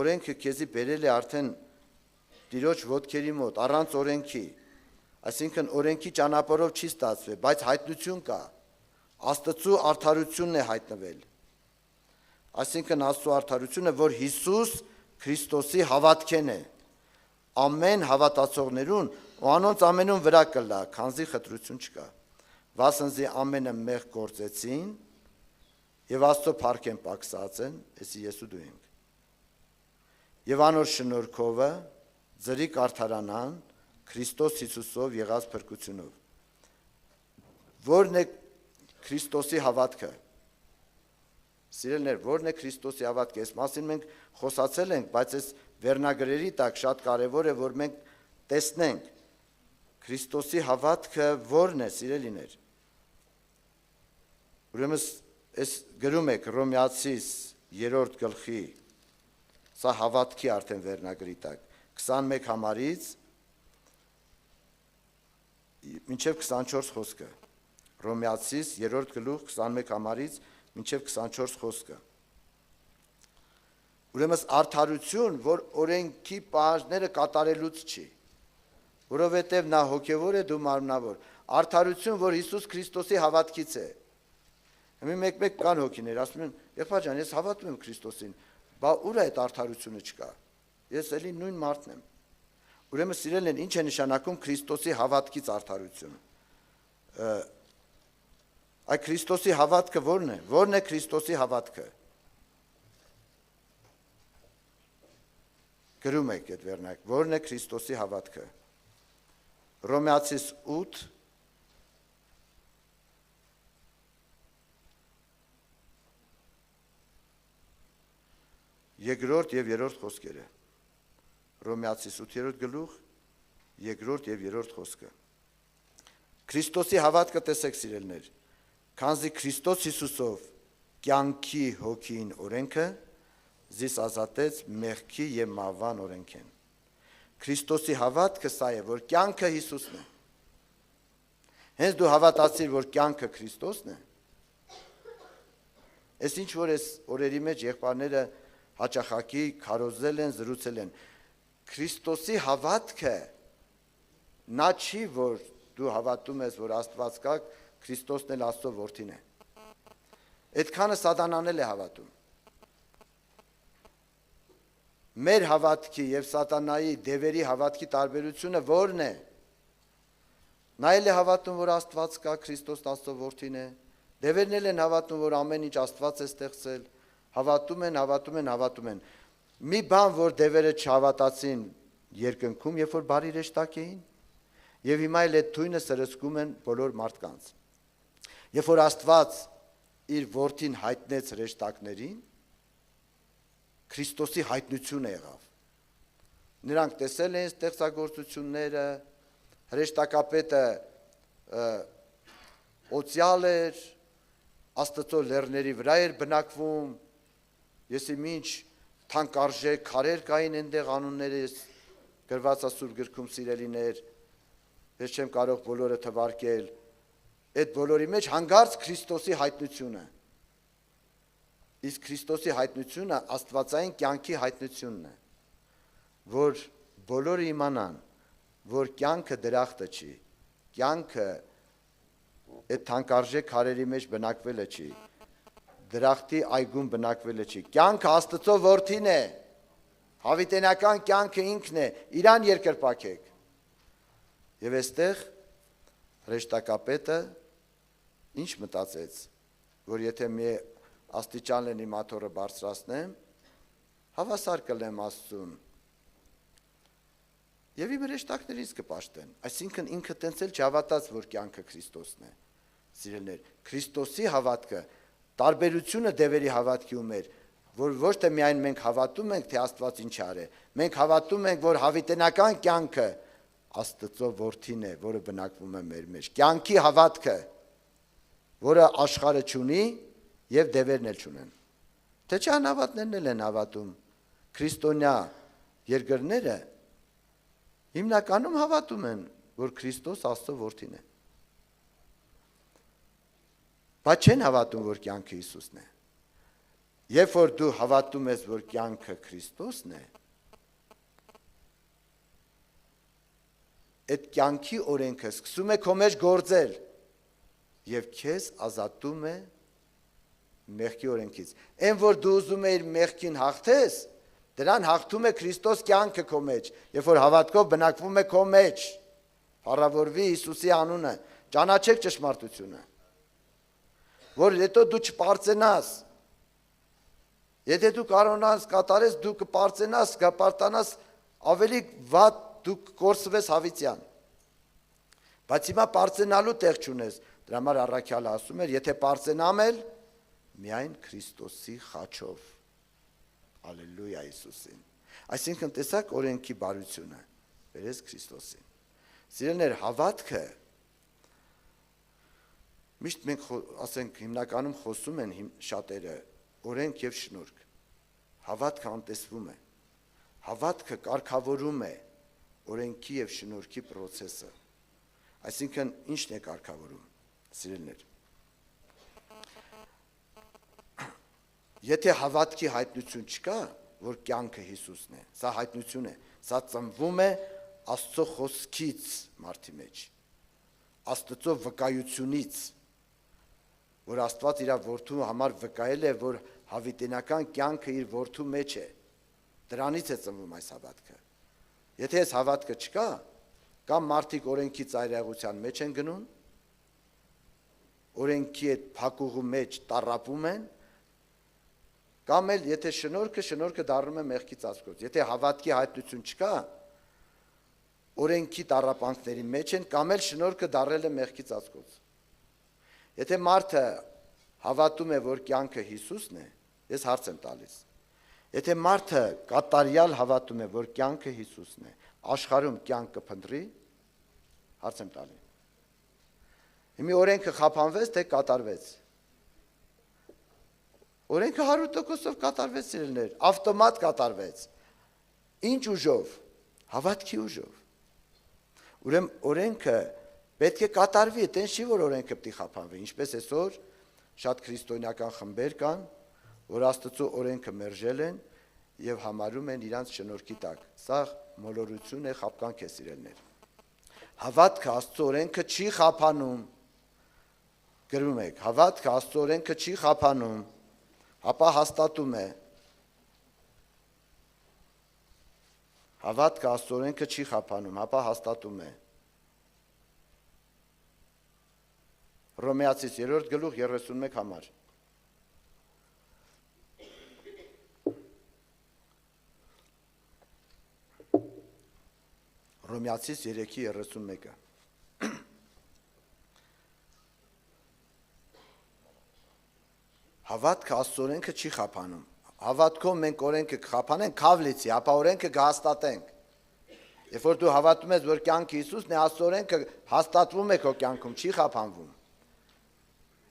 Speaker 1: օրենքը քեզի բերել է արդեն Տիրոջ ոտքերի մոտ, առանց օրենքի, այսինքն օրենքի ճանապարհով չի ստացվել, բայց հայտնություն կա, Աստծու արդարությունն է հայտնվել, այսինքն Աստծու արդարությունը, որ Հիսուս Քրիստոսի հավատքեն է, ամեն հավատացողներուն ու անոնց ամենուն վրա կլա, քանզի խտրություն չկա, վասնզի ամենը մեղ գործեցին եւ Աստծո փառքեն պակսած են, էսի ես ու դու ենք, եւ անոր շնորհքովը ձրի կարդարանան Քրիստոս Հիսուսով եղած փրկությունով, որն է Քրիստոսի հավատքը, սիրելիներ, որն է Քրիստոսի հավատքը, այս մասին մենք խոսացել ենք, բայց այս վերնագրերի տակ շատ կարևոր է, որ մենք տեսնենք Քրիստոսի հավատքը որն է, սիրելիներ, ուրեմն այս գրում եք Հռոմեացիս 3-րդ գլխի, սա հավատքի արդեն վերնագրի տակ, 21 համարից մինչև 24 խոսքը, Հռոմեացիս 3-րդ գլուխ 21 համարից մինչև 24 խոսքը, ուրեմն արդարություն, որ օրենքի պահանջները կատարելուց չի, որովհետև նա հոգևոր է, դու մարմնավոր, արդարություն, որ Հիսուս Քրիստոսի հավատքից է, մեկ կան հոգիներ, ասում են, եղբայր ջան, ես հավատում եմ Քրիստոսին, բա ուր է այդ արդարությունը չկա, ես էլի նույն մարդն եմ, ուրեմն սիրելին են, ինչ է նշանակում Քրիստոսի հավատքից արդարություն, այդ Քրիստոսի հավատքը որն է Քրիստոսի հավատքը, գրում եք այդ վերնակ, որն է Քրիստոսի հավատքը, Հռոմեացիս 8, երկրորդ և երրորդ խոսքերը, Հռոմեացիս 8-րդ գլուխ, երկրորդ և երրորդ խոսքը, Քրիստոսի հավատքը տեսեք սիրելներ, քանզի Քրիստոս Հիսուսով կյանքի հոգին օրենքը զիս ազատեց մեղքի և մահվան օրենքեն, Քրիստոսի հավատքը սա է, որ կյանքը Հիսուսն է, հենց դու հավատացիր, որ կյանքը Քրիստոսն է, այս ինչ որ այս օրերի մեջ եղբայրները հաճախակի քարոզել են, զրուցել են, Քրիստոսի հավատքը նա չի, որ դու հավատում ես, որ Աստված կա, Քրիստոսն էլ Աստծո որդին է, այդքանը սատանան էլ է հավատում, մեր հավատքի և սատանայի դևերի հավատքի տարբերությունը որն է, նա էլ է հավատում, որ Աստված կա, Քրիստոս Աստծո որդին է, դևերն էլ են հավատում, որ ամեն ինչ Աստված է ստեղծել, հավատում են, մի բան, որ դևերը չհավատացին երկնքում, երբ որ բարի հրեշտակ էին, և հիմա էլ այդ թույնը սրսկում են բոլոր մարդկանց, երբ որ Աստված իր որդին հայտնեց հրեշտակներին, Քրիստոսի հայտնությունը եղավ, նրանք տեսել են ստեղծագործությունները, հրեշտակապետը օծյալ էր, Աստծո լեռների վրա էր բնակվում, եսի մինչ թանկարժեք քարեր կային այնտեղ անունները, ես գրված Սուրբ գրքում սիրելիներ, ես չեմ կարող բոլորը թվարկել, այդ բոլորի մեջ հանգարց Քրիստոսի հայտնությունը, իսկ Քրիստոսի հայտնությունը աստվածային կյանքի հայտնությունն է, որ բոլորը իմանան, որ կյանքը դրախտը չի, կյանքը այդ թանկարժեք քարերի մեջ բնակվելը չի, դրախտի այգում բնակվելը չի, կյանքը Աստծո որդին է, հավիտենական կյանքը ինքն է, իրան երկրպագեք, և այստեղ հրեշտակապետը ինչ մտածեց, որ եթե մի աստիճան լինի մաթոռը բարձրացնեմ, հավասար կլեմ Աստծուն, և իմ հրեշտակներից կպաշտեն, այսինքն ինքը տենց էլ չհավատաց, որ կյանքը Քրիստոսն է, սիրելիներ, Քրիստոսի հավատքը, տարբերությունը դևերի հավատքի ու մեր, որ ոչ թե միայն մենք հավատում ենք, թե Աստված ինչ արե, մենք հավատում ենք, որ հավիտենական կյանքը Աստծո որդին է, որը բնակվում է մեր մեջ, կյանքի հավատքը, որը աշխարհը չունի և դևերն էլ չունեն, թե չէ անհավատներն էլ են հավատում, քրիստոնյա երկրները հիմնականում հավատում են, որ Քրիստոս Աստծո որդին է, բայց չեն հավատում, որ կյանքը Հիսուսն է, Երբ որ դու հավատում ես, որ կյանքը Քրիստոսն է, այդ կյանքի օրենքը սկսում է քո մեջ գործել եւ քեզ ազատում է մեղքի օրենքից։ Այն որ դու ուզում ես մեղքին հաղթես, դրան հաղթում է Քրիստոս կյանքը քո մեջ, երբ որ հավատքով բնակվում է քո մեջ։ Փառավորվի Հիսուսի անունը, ճանաչեք ճշմարտությունը։ Որ հետո դու չպարծենաս։ Եթե դու կարողանաս կատարես, դու կպարծենաս, կպարտանաս ավելի վատ դու կորսվես հավիտյան։ Բայց հիմա պարծենալու տեղ չունես, դրա համար առաքյալը ասում էր, եթե պարծենամ էլ, միայն Քրիստոսի խաչով, ալելույա Հիսուսին, այսինքն տեսակ օրենքի բարությունը, վերես Քրիստոսին, սիրելիներ հավատքը, միշտ մենք ասենք հիմնականում խոսում են շատերը, օրենք և շնորհք, հավատքը անտեսվում է, հավատքը կարգավորում է օրենքի և շնորհքի պրոցեսը, այսինքն ինչն է կարգավորում, սիրելիներ, եթե հավատքի հայտնություն չկա, որ կյանքը Հիսուսն է, սա հայտնություն է, սա ծնվում է Աստծո խոսքից մարդի մեջ, Աստծո վկայությունից, որ Աստված իր որդու համար վկայել է, որ հավիտենական կյանքը իր որդու մեջ է, դրանից է ծնվում այս հավատքը, եթե այս հավատքը չկա, կամ մարդիկ օրենքի ծայրահեղության մեջ են գնում, օրենքի այդ փակուղու մեջ տառապում են, կամ էլ եթե շնորհքը դառնում է մեղքի ծածկոց, եթե հավատքի հայտնություն չկա, օրենքի տառապանքների մեջ են, կամ էլ շնորհքը դառել է մեղքի ծածկոց։ Եթե մարդը հավատում է, որ կյանքը Հիսուսն է, ես հարց եմ տալիս։ Եթե մարդը կատարյալ հավատում է, որ կյանքը Հիսուսն է, աշխարհում կյանք կփնտրի, հարց եմ տալի։ Հիմա օրենքը խափանվեց, թե կատարվեց։ Օրենքը 100%-ով կատարվեց, սիրելիներ, ավտոմատ կատարվեց։ Ինչ ուժով, հավատքի ուժով։ Ուրեմն օրենքը պետք է կատարվի, այդպես չի որ օրենքը պետք է խափանվի, ինչպես այսօր շատ քրիստոնեական խմբեր կան, որ Աստծո օրենքը մերժել են եւ համարում են իրանց շնորհքի տակ։ Սա մոլորություն է, խաբկանք է, սիրելիներ։ Հավատքը Աստծո օրենքը չի խափանում։ Գրում եք, հավատքը Աստծո օրենքը չի խափանում, ապա հաստատում է։ Հավատքը Աստծո օրենքը չի խափանում, ապա հաստատում է։ Հռոմեացիս 3-րդ գլուխ 31 համար։ Հռոմեացիս 3:31-ը։ Հավատքը Աստծո օրենքը չի խափանում։ Հավատքով մենք օրենքը կխափանենք, քավլիցի, ապա օրենքը կհաստատենք։ Երբ որ դու հավատում ես, որ կյանքը Հիսուսն է, Աստծո օրենքը հաստատվում է քո կյանքում, չի խափանվում։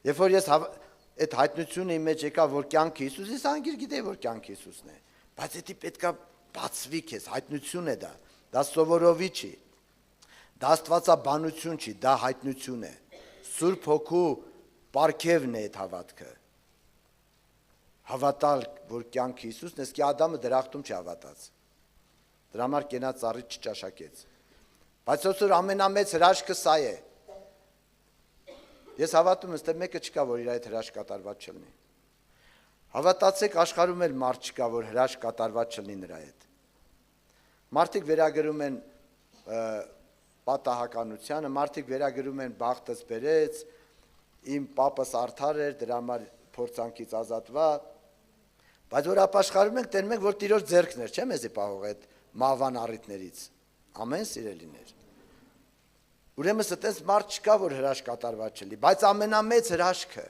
Speaker 1: Երբ որ ես այդ հայտնությունը իմ մեջ եկա, որ կյանքը Հիսուսն է, անգիր գիտեի, որ կյանքը Հիսուսն է։ Բայց դա պետքա բացվի քեզ, հայտնություն է դա։ Դա սովորովի չի։ Դա աստվածաբանություն չի, դա հայտնություն է։ Սուրբ Հոգու պարգևն է այդ հավատքը։ Հավատալ, որ կյանքը Հիսուսն է, իսկ Ադամը դրախտում չհավատաց։ Դրա համար կենաց ծառից չճաշակեց։ Բայց ոսոր ամենամեծ հրաշքը սա է։ Ես հավատում եմ, թե մեկը չկա, որ իր այդ հրաշք կատարված չլինի։ Հավատացեք, աշխարհում էլ մարդ չկա, որ հրաշք կատարված չլինի նրա հետ։ Մարդիկ վերագրում են պատահականությանը, մարդիկ վերագրում են բախտս բերեց, իմ պապս արդար էր, դրա համար փորձանքից ազատվա, բայց որ ապաշխարում ենք, տենում ենք, որ Տիրոջ ձեռքն էր, չէ՞ մեզի պահող այդ մահվան առիթներից, ամեն սիրելիներ։ Ուրեմն այդպես մարդ չկա, որ հրաշք կատարված չլինի, բայց ամենամեծ հրաշքը,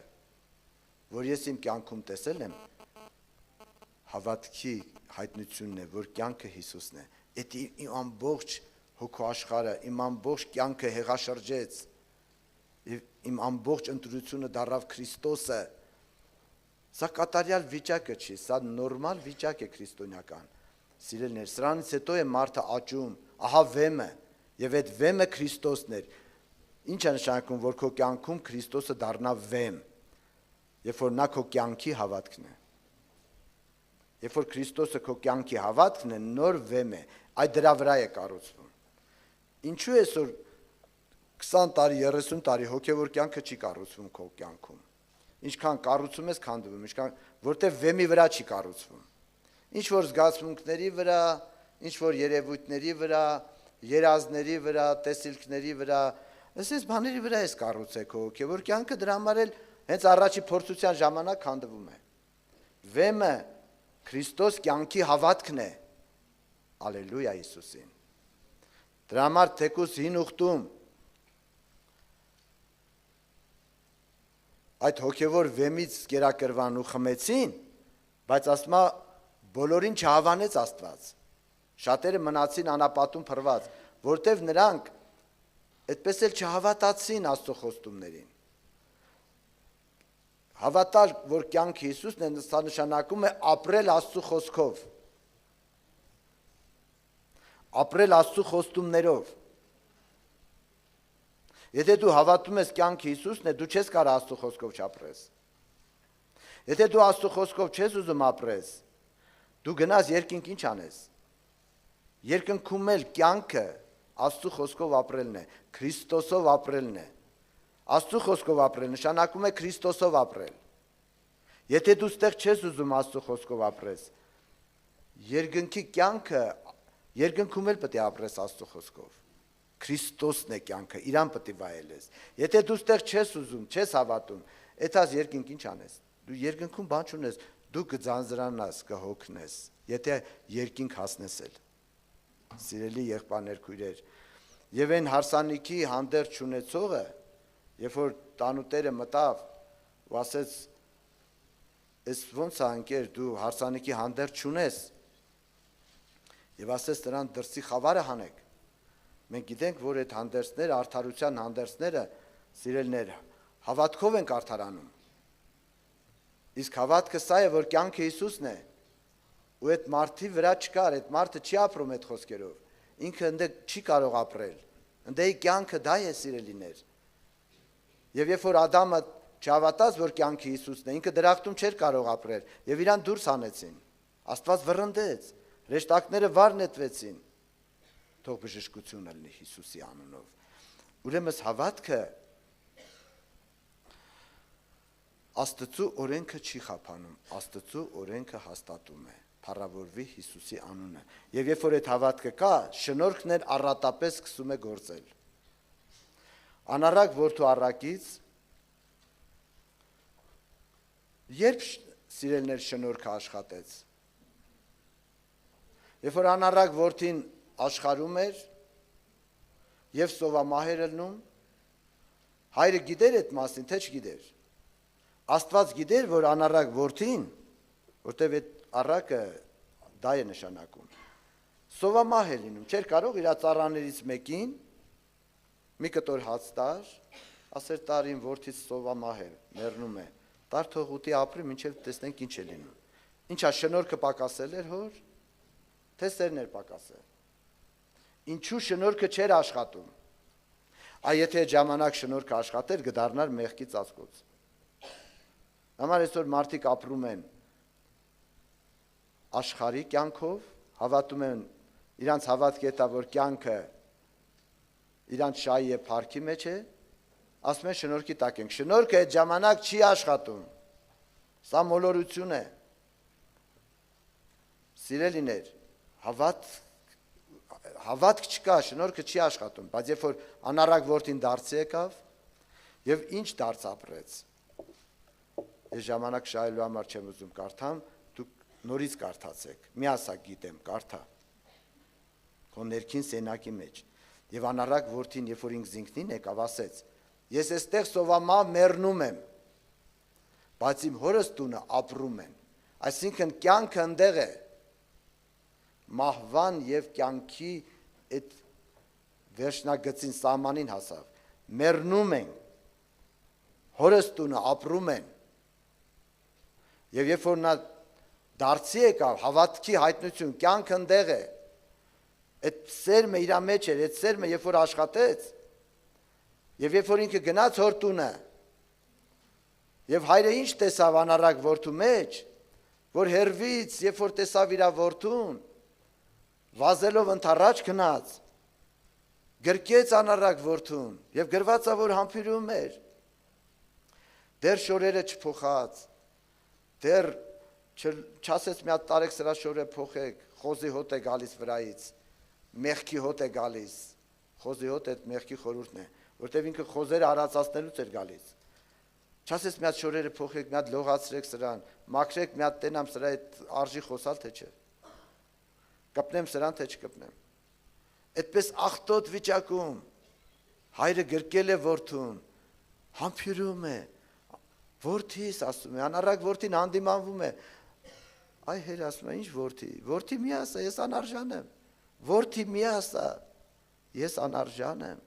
Speaker 1: որ ես իմ կյանքում տեսել եմ, հավատքի հայտնությունն է, որ կյանքը Հիսուսն է։ Այդ իմ ամբողջ հոգու աշխարհը, իմ ամբողջ կյանքը հեղաշրջեց, եւ իմ ամբողջ ընտրությունը դառավ Քրիստոսը։ Սա կատարյալ վիճակը չի, սա նորմալ վիճակ է քրիստոնեական։ Սիրելիներ, սրանից հետո է մարդը աճում, ահա վեմը, եւ այդ վեմը Քրիստոսն էր։ Ինչ է նշանակում, որ քո կյանքում Քրիստոսը դառնա վեմ, երբ որ նա քո կյանքի հավատքն է։ Երբ որ Քրիստոսը քո կյանքի հավատքն է, նոր վեմ է, այդ դրա վրա է կառուցվում։ Ինչու է այսօր 20 տարի, 30 տարի հոգևոր կյանքը չի կառուցվում քո կյանքում։ Ինչքան կառուցում ես, քանդվում, որտեղ վեմի վրա չի կառուցվում։ Ինչ որ զգացմունքների վրա, ինչ որ երևույթների վրա, երազների վրա, տեսիլքների վրա, այսպես բաների վրա ես կառուցեք քո հոգևոր կյանքը, դրա համար էլ հենց առաջի փորձության ժամանակ քանդվում է։ Վեմը Քրիստոս կյանքի հավատքն է։ Ալելույա Հիսուսին։ Դրա համար թեկուզ հին ուխտում այդ հոգևոր վեմից կերակրվան ու խմեցին, բայց ասում է բոլորին չհավանեց Աստված։ Շատերը մնացին անապատում փռված, որտեվ նրանք այդպես էլ չհավատացին Աստծո խոստումներին։ Հավատալ, որ կյանքը Հիսուսն է, սա նշանակում է ապրել Աստծո խոսքով, ապրել Աստծո խոստումներով։ Եթե դու հավատում ես կյանքը Հիսուսն է, դու չես կարող Աստծո խոսքով չապրես։ Եթե դու Աստծո խոսքով չես ուզում ապրես, դու գնաս երկինք ինչ անես։ Երկնքում էլ կյանքը Աստծո խոսքով ապրելն է, Քրիստոսով ապրելն է։ Աստծո խոսքով ապրել նշանակում է Քրիստոսով ապրել։ Եթե դու ստեղ չես ուզում Աստծո խոսքով ապրես, երկնքի կյանքը, երկնքում էլ պետք է ապրես Աստծո խոսքով։ Քրիստոսն է կյանքը, իրան պետք է վայելես։ Եթե դու ստեղ չես ուզում, չես հավատում, այդած երկինք ինչ անես։ Դու երկնքում բան չունես, դու կձանձրանաս, կհոգնես, եթե երկինք հասնես էլ։ Սիրելի եղբայրներ, քույրեր, եւ այն հարսանիքի հանդերձ չունեցողը, երբ որ տանուտերը մտավ ու ասեց, «Էս ոնց է ընկեր, դու հարսանիքի հանդերձ չունես», եւ ասեց նրան դրսի խավարը հանեք։ Մենք գիտենք, որ այդ հանդերձները, արդարության հանդերձները, սիրելիներ, հավատքով ենք արդարանում։ Իսկ հավատքը սա է, որ կյանքը Հիսուսն է, ու այդ մարդի վրա չկար, այդ մարդը չի ապրում այդ խոսքերով, ինքը ընդ չի կարող ապրել, ընդեի կյանքը դա է, սիրելիներ։ Եվ երբ որ Ադամը չհավատաց, որ կյանքը Հիսուսն է, ինքը դրախտում չէր կարող ապրել, եւ իրան դուրս հանեցին։ Աստված վռնդեց, հրեշտակները վար նետվեցին։ Թող բժշկություն լինի Հիսուսի անունով։ Ուրեմն հավատքը Աստծո օրենքը չի խափանում, Աստծո օրենքը հաստատում է, փառավորվի Հիսուսի անունը։ Եվ երբ որ այդ հավատքը կա, շնորհքն էլ առատապես սկսում է գործել։ Անառակ որդու առակից երբ սիրելիներ շնորհքը աշխատեց։ Երբ որ անառակ որդին աշխարհում էր եւ սովամահեր ելնում, հայրը գիտեր այդ մասին, թե չգիտեր։ Աստված գիտեր, որ անառակ որդին, որտեվ այդ առակը դա է նշանակում, սովամահ է լինում, չէր կարող իր ծառաներից մեկին մի կտոր հաց տար, ասեր տարին որդից սովամահ է, մեռնում է, տար թող ուտի ապրի, մինչև տեսնենք ինչ է լինում։ Ինչա շնորհքը պակասել էր հոր, թե սերն էր պակասել։ Ինչու շնորհքը չէր աշխատում։ Եթե ժամանակ շնորհքը աշխատեր, կդառնար մեղքի ծածկոց։ Համար այսօր մարդիկ ապրում են աշխարհի կյանքով, հավատում են, իրանց հավատքը է, որ կյանքը իրանց շահի է, փառքի մեջ է, ասում են շնորհքի տակ ենք։ Շնորհքը այդ ժամանակ չի աշխատում։ Սա մոլորություն է։ Սիրելիներ, հավատք չկա, շնորհքը չի աշխատում, բայց երբ որ անառակ որդին դարձի եկավ եւ ինչ դարձ ապրեց։ Ես ժամանակ շահելու համար չեմ ուզում կարդամ, դուք նորից կարդացեք։ Մի ասա գիտեմ, կարդա։ Քո ներքին սենակի մեջ։ Եվ անառակ որդին, երբ որ ինքս ինքնին եկավ, ասեց. Ես այստեղ սովամահ մեռնում եմ, բայց իմ հորս տունը ապրում են։ Այսինքն կյանքը ընդեղ է։ Մահվան եւ կյանքի այդ վերջնագծին սահմանին հասավ։ Մեռնում են։ Հորս տունը ապրում են։ Եվ երբ որ նա դարձի եկավ, հավատքի հայտնություն, կյանքը ընդեղ է, այդ սերմը իր մեջ էր, այդ սերմը երբ որ աշխատեց, եւ երբ որ ինքը գնաց հոր տունը, եւ հայրը ինչ տեսավ անառակ որդու մեջ, որ հերվից, երբ որ տեսավ իր որդուն, վազելով ընթառաջ գնաց, գրկեց անառակ որդուն եւ գրվածա որ համբուրում էր։ Դեռ շորերը չփոխած, դեռ չասեց մի հատ տարեք սրա շորը փոխեք, խոզի հոտ է գալիս վրայից, մեղքի հոտ է գալիս, խոզի հոտ այդ մեղքի խորհուրդն է, որտեվ ինքը խոզերը արածացնելուց էր գալիս։ Չասեց մի հատ շորերը փոխեք, մի հատ լողացրեք սրան, մաքրեք, մի հատ տենամ սրա այդ արժի խոսալ թե չէ։ Կպնեմ սրան թե չկպնեմ։ Այդպես աղտոտ վիճակում հայրը գրկել է որդուն, համբուրում է, որդիս ասում է, անառակ որդին հանդիմանվում է, այ հեր ասում է, ինչ որդի մի ասա, ես անարժան եմ, որդի մի ասա, ես անարժան եմ,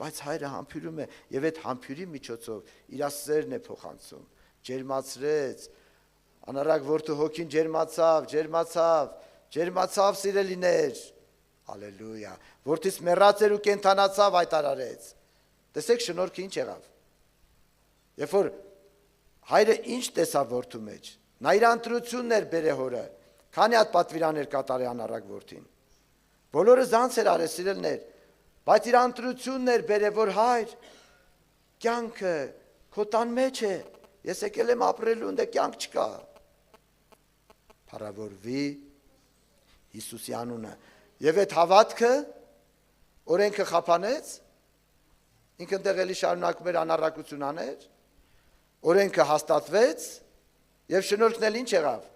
Speaker 1: բայց հայրը համբուրում է եւ այդ համբուրի միջոցով իր սերն է փոխանցում, ջերմացրեց, անառակ որդու հոգին ջերմացավ սիրելիներ, Հալելույա, որդիս մեռած էր ու կենթանացավ հայտարարեց, տեսեք շնորհքը ինչ եղավ, երբ որ հայրը ինչ տեսավ որդու մեջ, նա իր ընտրությունն էր բերե հորը, քանի հատ պատվիրաններ կատարի անառակ որդին, բոլորը զանց էր արել սիրելներ, բայց իր ընտրությունն էր բերե, որ հայր, կյանքը քո տան մեջ է, ես եկել եմ ապրելու, ընդ կյանք չկա, փառավորվի Հիսուսի անունը, եւ այդ հավատքը օրենքը խափանեց, ինքը այնտեղ էլի շարունակում էր անառակություն աներ, օրենքը հաստատվեց եւ շնորհքն էլ ինչ եղավ,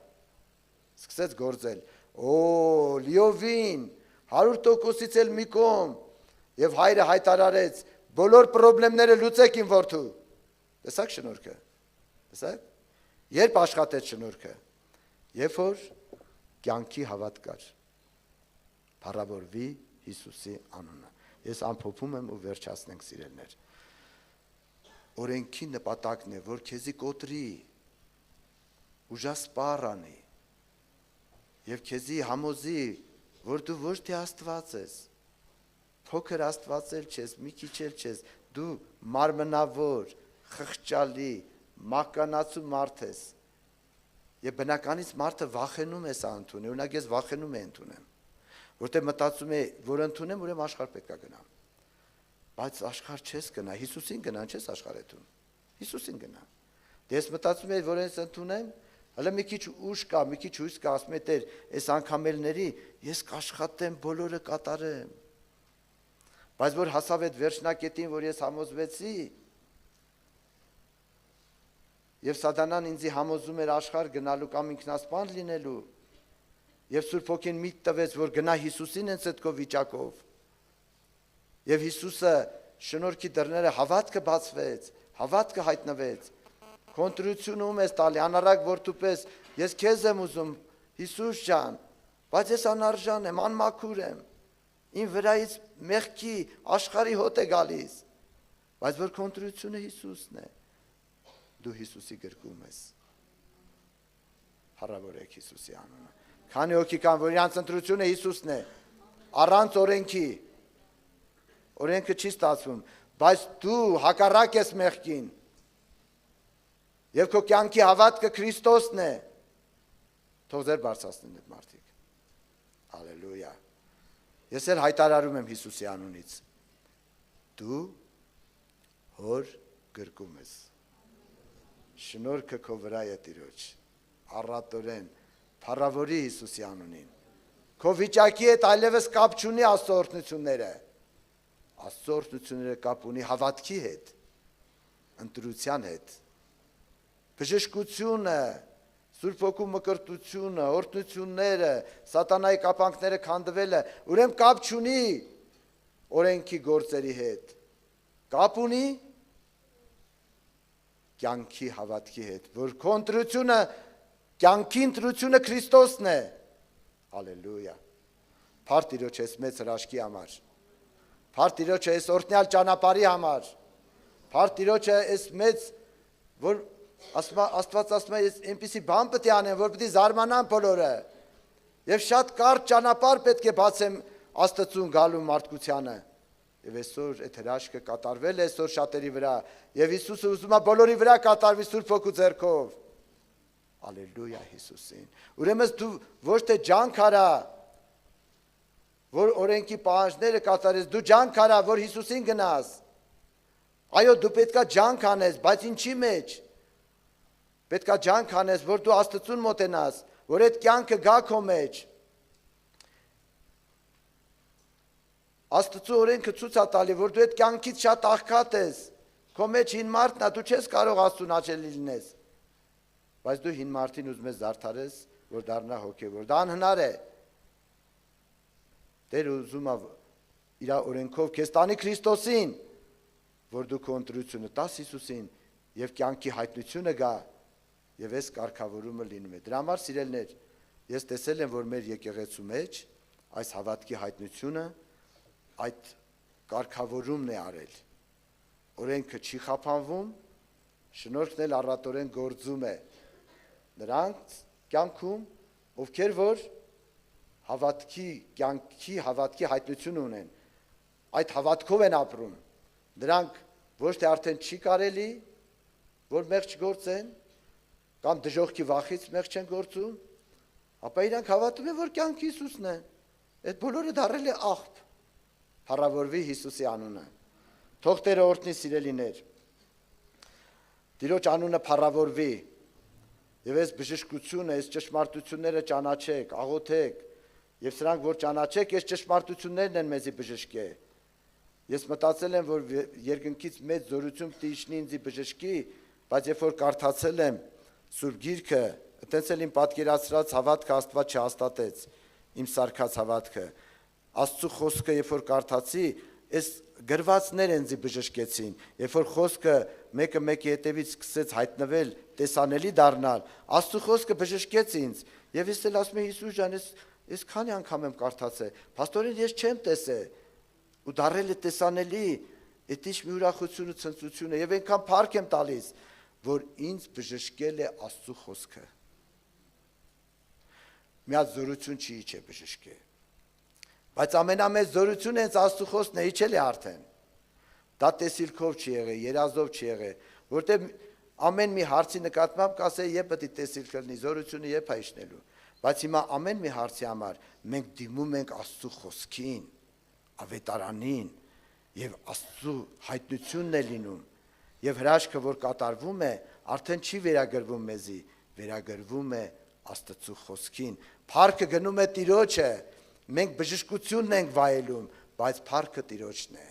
Speaker 1: սկսեց գործել, լիովին 100%-ից էլ մի կողմ եւ հայրը հայտարարեց, բոլոր խնդիրները լուծեք իմ որդու, տեսակ շնորհքը, տեսակ, երբ աշխատեց շնորհքը, երբ որ կյանքի հավատ կար, փառավորվի Հիսուսի անունը, ես ամփոփում եմ ու վերջացնենք սիրելներ, օրենքի նպատակն է, որ քեզի կոտրի, ուժասպառ անի եւ քեզի համոզի, որ դու ոչ թե Աստված ես, փոքր Աստված էլ չես, մի քիչ էլ չես, դու մարմնավոր, խղճալի, մականացու մարդ ես։ Եվ բնականից մարդը վախենում է սա ընդունել, օրինակ ես վախենում եմ ընդունեմ, որտեղ մտածում է, որ ընդունեմ, ուրեմն աշխարհ պետք է գնամ։ Բայց աշխարհ չես գնա, Հիսուսին գնան չես աշխարհետում։ Հիսուսին գնա։ Դե ես մտածում եմ, որ ես ընդունեմ, հələ մի քիչ ուժ կա, մի քիչ հույս կա, ասում եմ, Տեր, այս անգամ ելների, ես կաշխատեմ, բոլորը կատարեմ։ Բայց որ հասավ այդ վերջնակետին, որ ես համոզվեցի, եւ սատանան ինձ համոզում էր աշխարհ գնալու կամ ինքնասպան լինելու, եւ Սուրբ Հոգին միտք տվեց, որ գնա Հիսուսին հենց այդ վիճակով։ Եվ Հիսուսը շնորհքի դռները հավատքը բացվեց, հավատքը հայտնվեց։ Քոնտրությունը ում ես տալի, անառակ որդու պես, ես քեզ եմ ուզում, Հիսուս ջան, բայց ես անարժան եմ, անմաքուր եմ։ Ին վրայից մեղքի աշխարհի հոտ է գալիս։ Բայց որ քոնտրությունը Հիսուսն է։ Դու Հիսուսի գրկում ես։ Փառավորեք Հիսուսի անունը։ Քանի հոգի կան, որ իրանց ընտրությունը Հիսուսն է, առանց օրենքի։ Օրենքը չի ստացվում, բայց դու հակառակ ես մեղքին։ Եվ քո կյանքի հավատքը Քրիստոսն է։ Թող ձեր բարձրացնեն այդ մարդիկ։ Հալելույա։ Ես էլ հայտարարում եմ Հիսուսի անունից։ Դու հոր գրկում ես։ Շնորհքը քո վրա է Տիրոջ։ Առատորեն փառավորի Հիսուսի անունին։ Քո վիճակի հետ այլևս կապ չունի Աստծո օրհնությունները։ Աստծո օրհնությունները կապ ունի հավատքի հետ, ընտրության հետ։ Բժշկությունը, Սուրբ Հոգու մկրտությունը, օրհնությունները, սատանայի կապանքները քանդվելը, ուրեմն կապ չունի օրենքի գործերի հետ։ Կապ ունի կյանքի հավատքի հետ, որ քո ընտրությունը, կյանքի ընտրությունը Քրիստոսն է։ Հալելույա։ Փառք Տիրոջ ես մեծ հրաշքի համար։ Փառք Տիրոջ ես օրհնյալ ճանապարհի համար։ Փառք Տիրոջ ես մեծ, որ Աստված ասում է, ես այնպիսի բան պետք է անեմ, որ պետք է զարմանան բոլորը։ Եվ շատ կարճ ճանապարհ պետք է բացեմ Աստծուն գալու մարդկությանը։ Եվ այսօր այդ հրաշքը կատարվել է այսօր շատերի վրա, եւ Հիսուսը ուզում է բոլորի վրա կատարվի Սուրբ Հոգու ձեռքով։ Ալելույա Հիսուսին։ Ուրեմն դու ոչ թե ջանք արա, որ օրենքի պահանջները կատարես, դու ջանք արա, որ Հիսուսին գնաս։ Այո, դու պետքա ջանք անես, բայց ինչի մեջ։ Պետքա ջանք անես, որ դու Աստծուն մոտենաս, որ այդ կյանքը գա քո մեջ։ Աստծո օրենքը ցույց է տալի, որ դու այդ կյանքից շատ աղքատ ես։ Քո մեջ հին մարդն է, դու չես կարող Աստծուն հաճելի լինես։ Բայց դու հին մարդին ուզում ես զարդարես, որ դառնա հոգևոր։ Դա անհնար է։ Տեր ուզում է իր օրենքով քեզ տանի Քրիստոսին, որ դու քո ընտրությունը տաս Հիսուսին եւ կյանքի հայտնությունը գա եւ այս կարգավորումը լինում է։ Դրա համար սիրելներ, ես տեսել եմ, որ մեր եկեղեցու մեջ այս հավատքի հայտնությունը այդ կարգավորումն է արել։ Օրենքը չի խափանվում, շնորհքն էլ առատորեն գործում է։ Նրանց կյանքում, ովքեր որ հավատքի հայտնություն ունեն, այդ հավատքով են ապրում, նրանք ոչ թե արդեն չի կարելի, որ մեղք չգործեն, կամ դժոխքի վախից մեղք չեն գործում, ապա իրանք հավատում են, որ կյանքի Հիսուսն է, այդ բոլորը դառել է աղբ, փառավորվի Հիսուսի անունը, թող Տերը օրհնի սիրելիներ, Տիրոջ անունը փառավորվի, եւ այս բժշկությունը, այս ճշմարտությունները ճանաչեք, աղոթեք, եւ սրանք որ ճանաչեք, այս ճշմարտություններն են մեզի բժշկե։ Ես մտածել եմ, որ երկնքից մեծ զորություն պիտի իջնի ինձի բժշկի, բայց երբ որ կարդացել եմ Սուրբ Գիրքը, այտենց էլ իմ պատկերացրած հավատքը Աստված չհաստատեց, իմ սարքած հավատքը։ Աստծո խոսքը երբ որ կարդացի, այս գրվածներ ինձի բժշկեցին, երբ որ խոսքը մեկը մեկի հետևից սկսեց հայտնվել, տեսանելի դառնալ, Աստծո խոսքը բժշկեց ինձ, եւ ես էլ ասում եմ Հիսուս ջան, ես քանի անգամ եմ կարդացել, փաստորեն ես չեմ տեսել, ու դառել է տեսանելի, այդ ինչ մի ուրախություն ու ցնծություն է, եւ այնքան փառք եմ տալիս, որ ինձ բժշկել է Աստծո խոսքը։ Մի հատ զորություն չի իջե բժշկե։ Բայց ամենամեծ զորությունը հենց Աստծո խոսքն է, իջել է արդեն։ Դա տեսիլքով չի եղել, երազով չի եղել, որտեղ ամեն մի հարցի նկատմամբ կասե երբ պետք է տեսիլք լինի, զորությունը երբ է իջնելու։ Բայց հիմա ամեն մի հարցի համար մենք դիմում ենք Աստծո խոսքին, ավետարանին, եւ Աստծո հայտնությունն է լինում, եւ հրաշքը, որ կատարվում է, արդեն չի վերագրվում մեզի, վերագրվում է Աստծո խոսքին։ Փառքը գնում է Տիրոջը, մենք բժշկությունն ենք վայելում, բայց փառքը Տիրոջն է։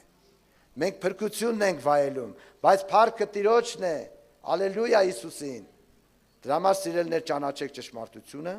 Speaker 1: Մենք փրկությունն ենք վայելում, բայց փառքը Տիրոջն է։ Ալելույա Հիսուսին։ Դրա համար սիրելիներ ճանաչեք ճշմարտությունը,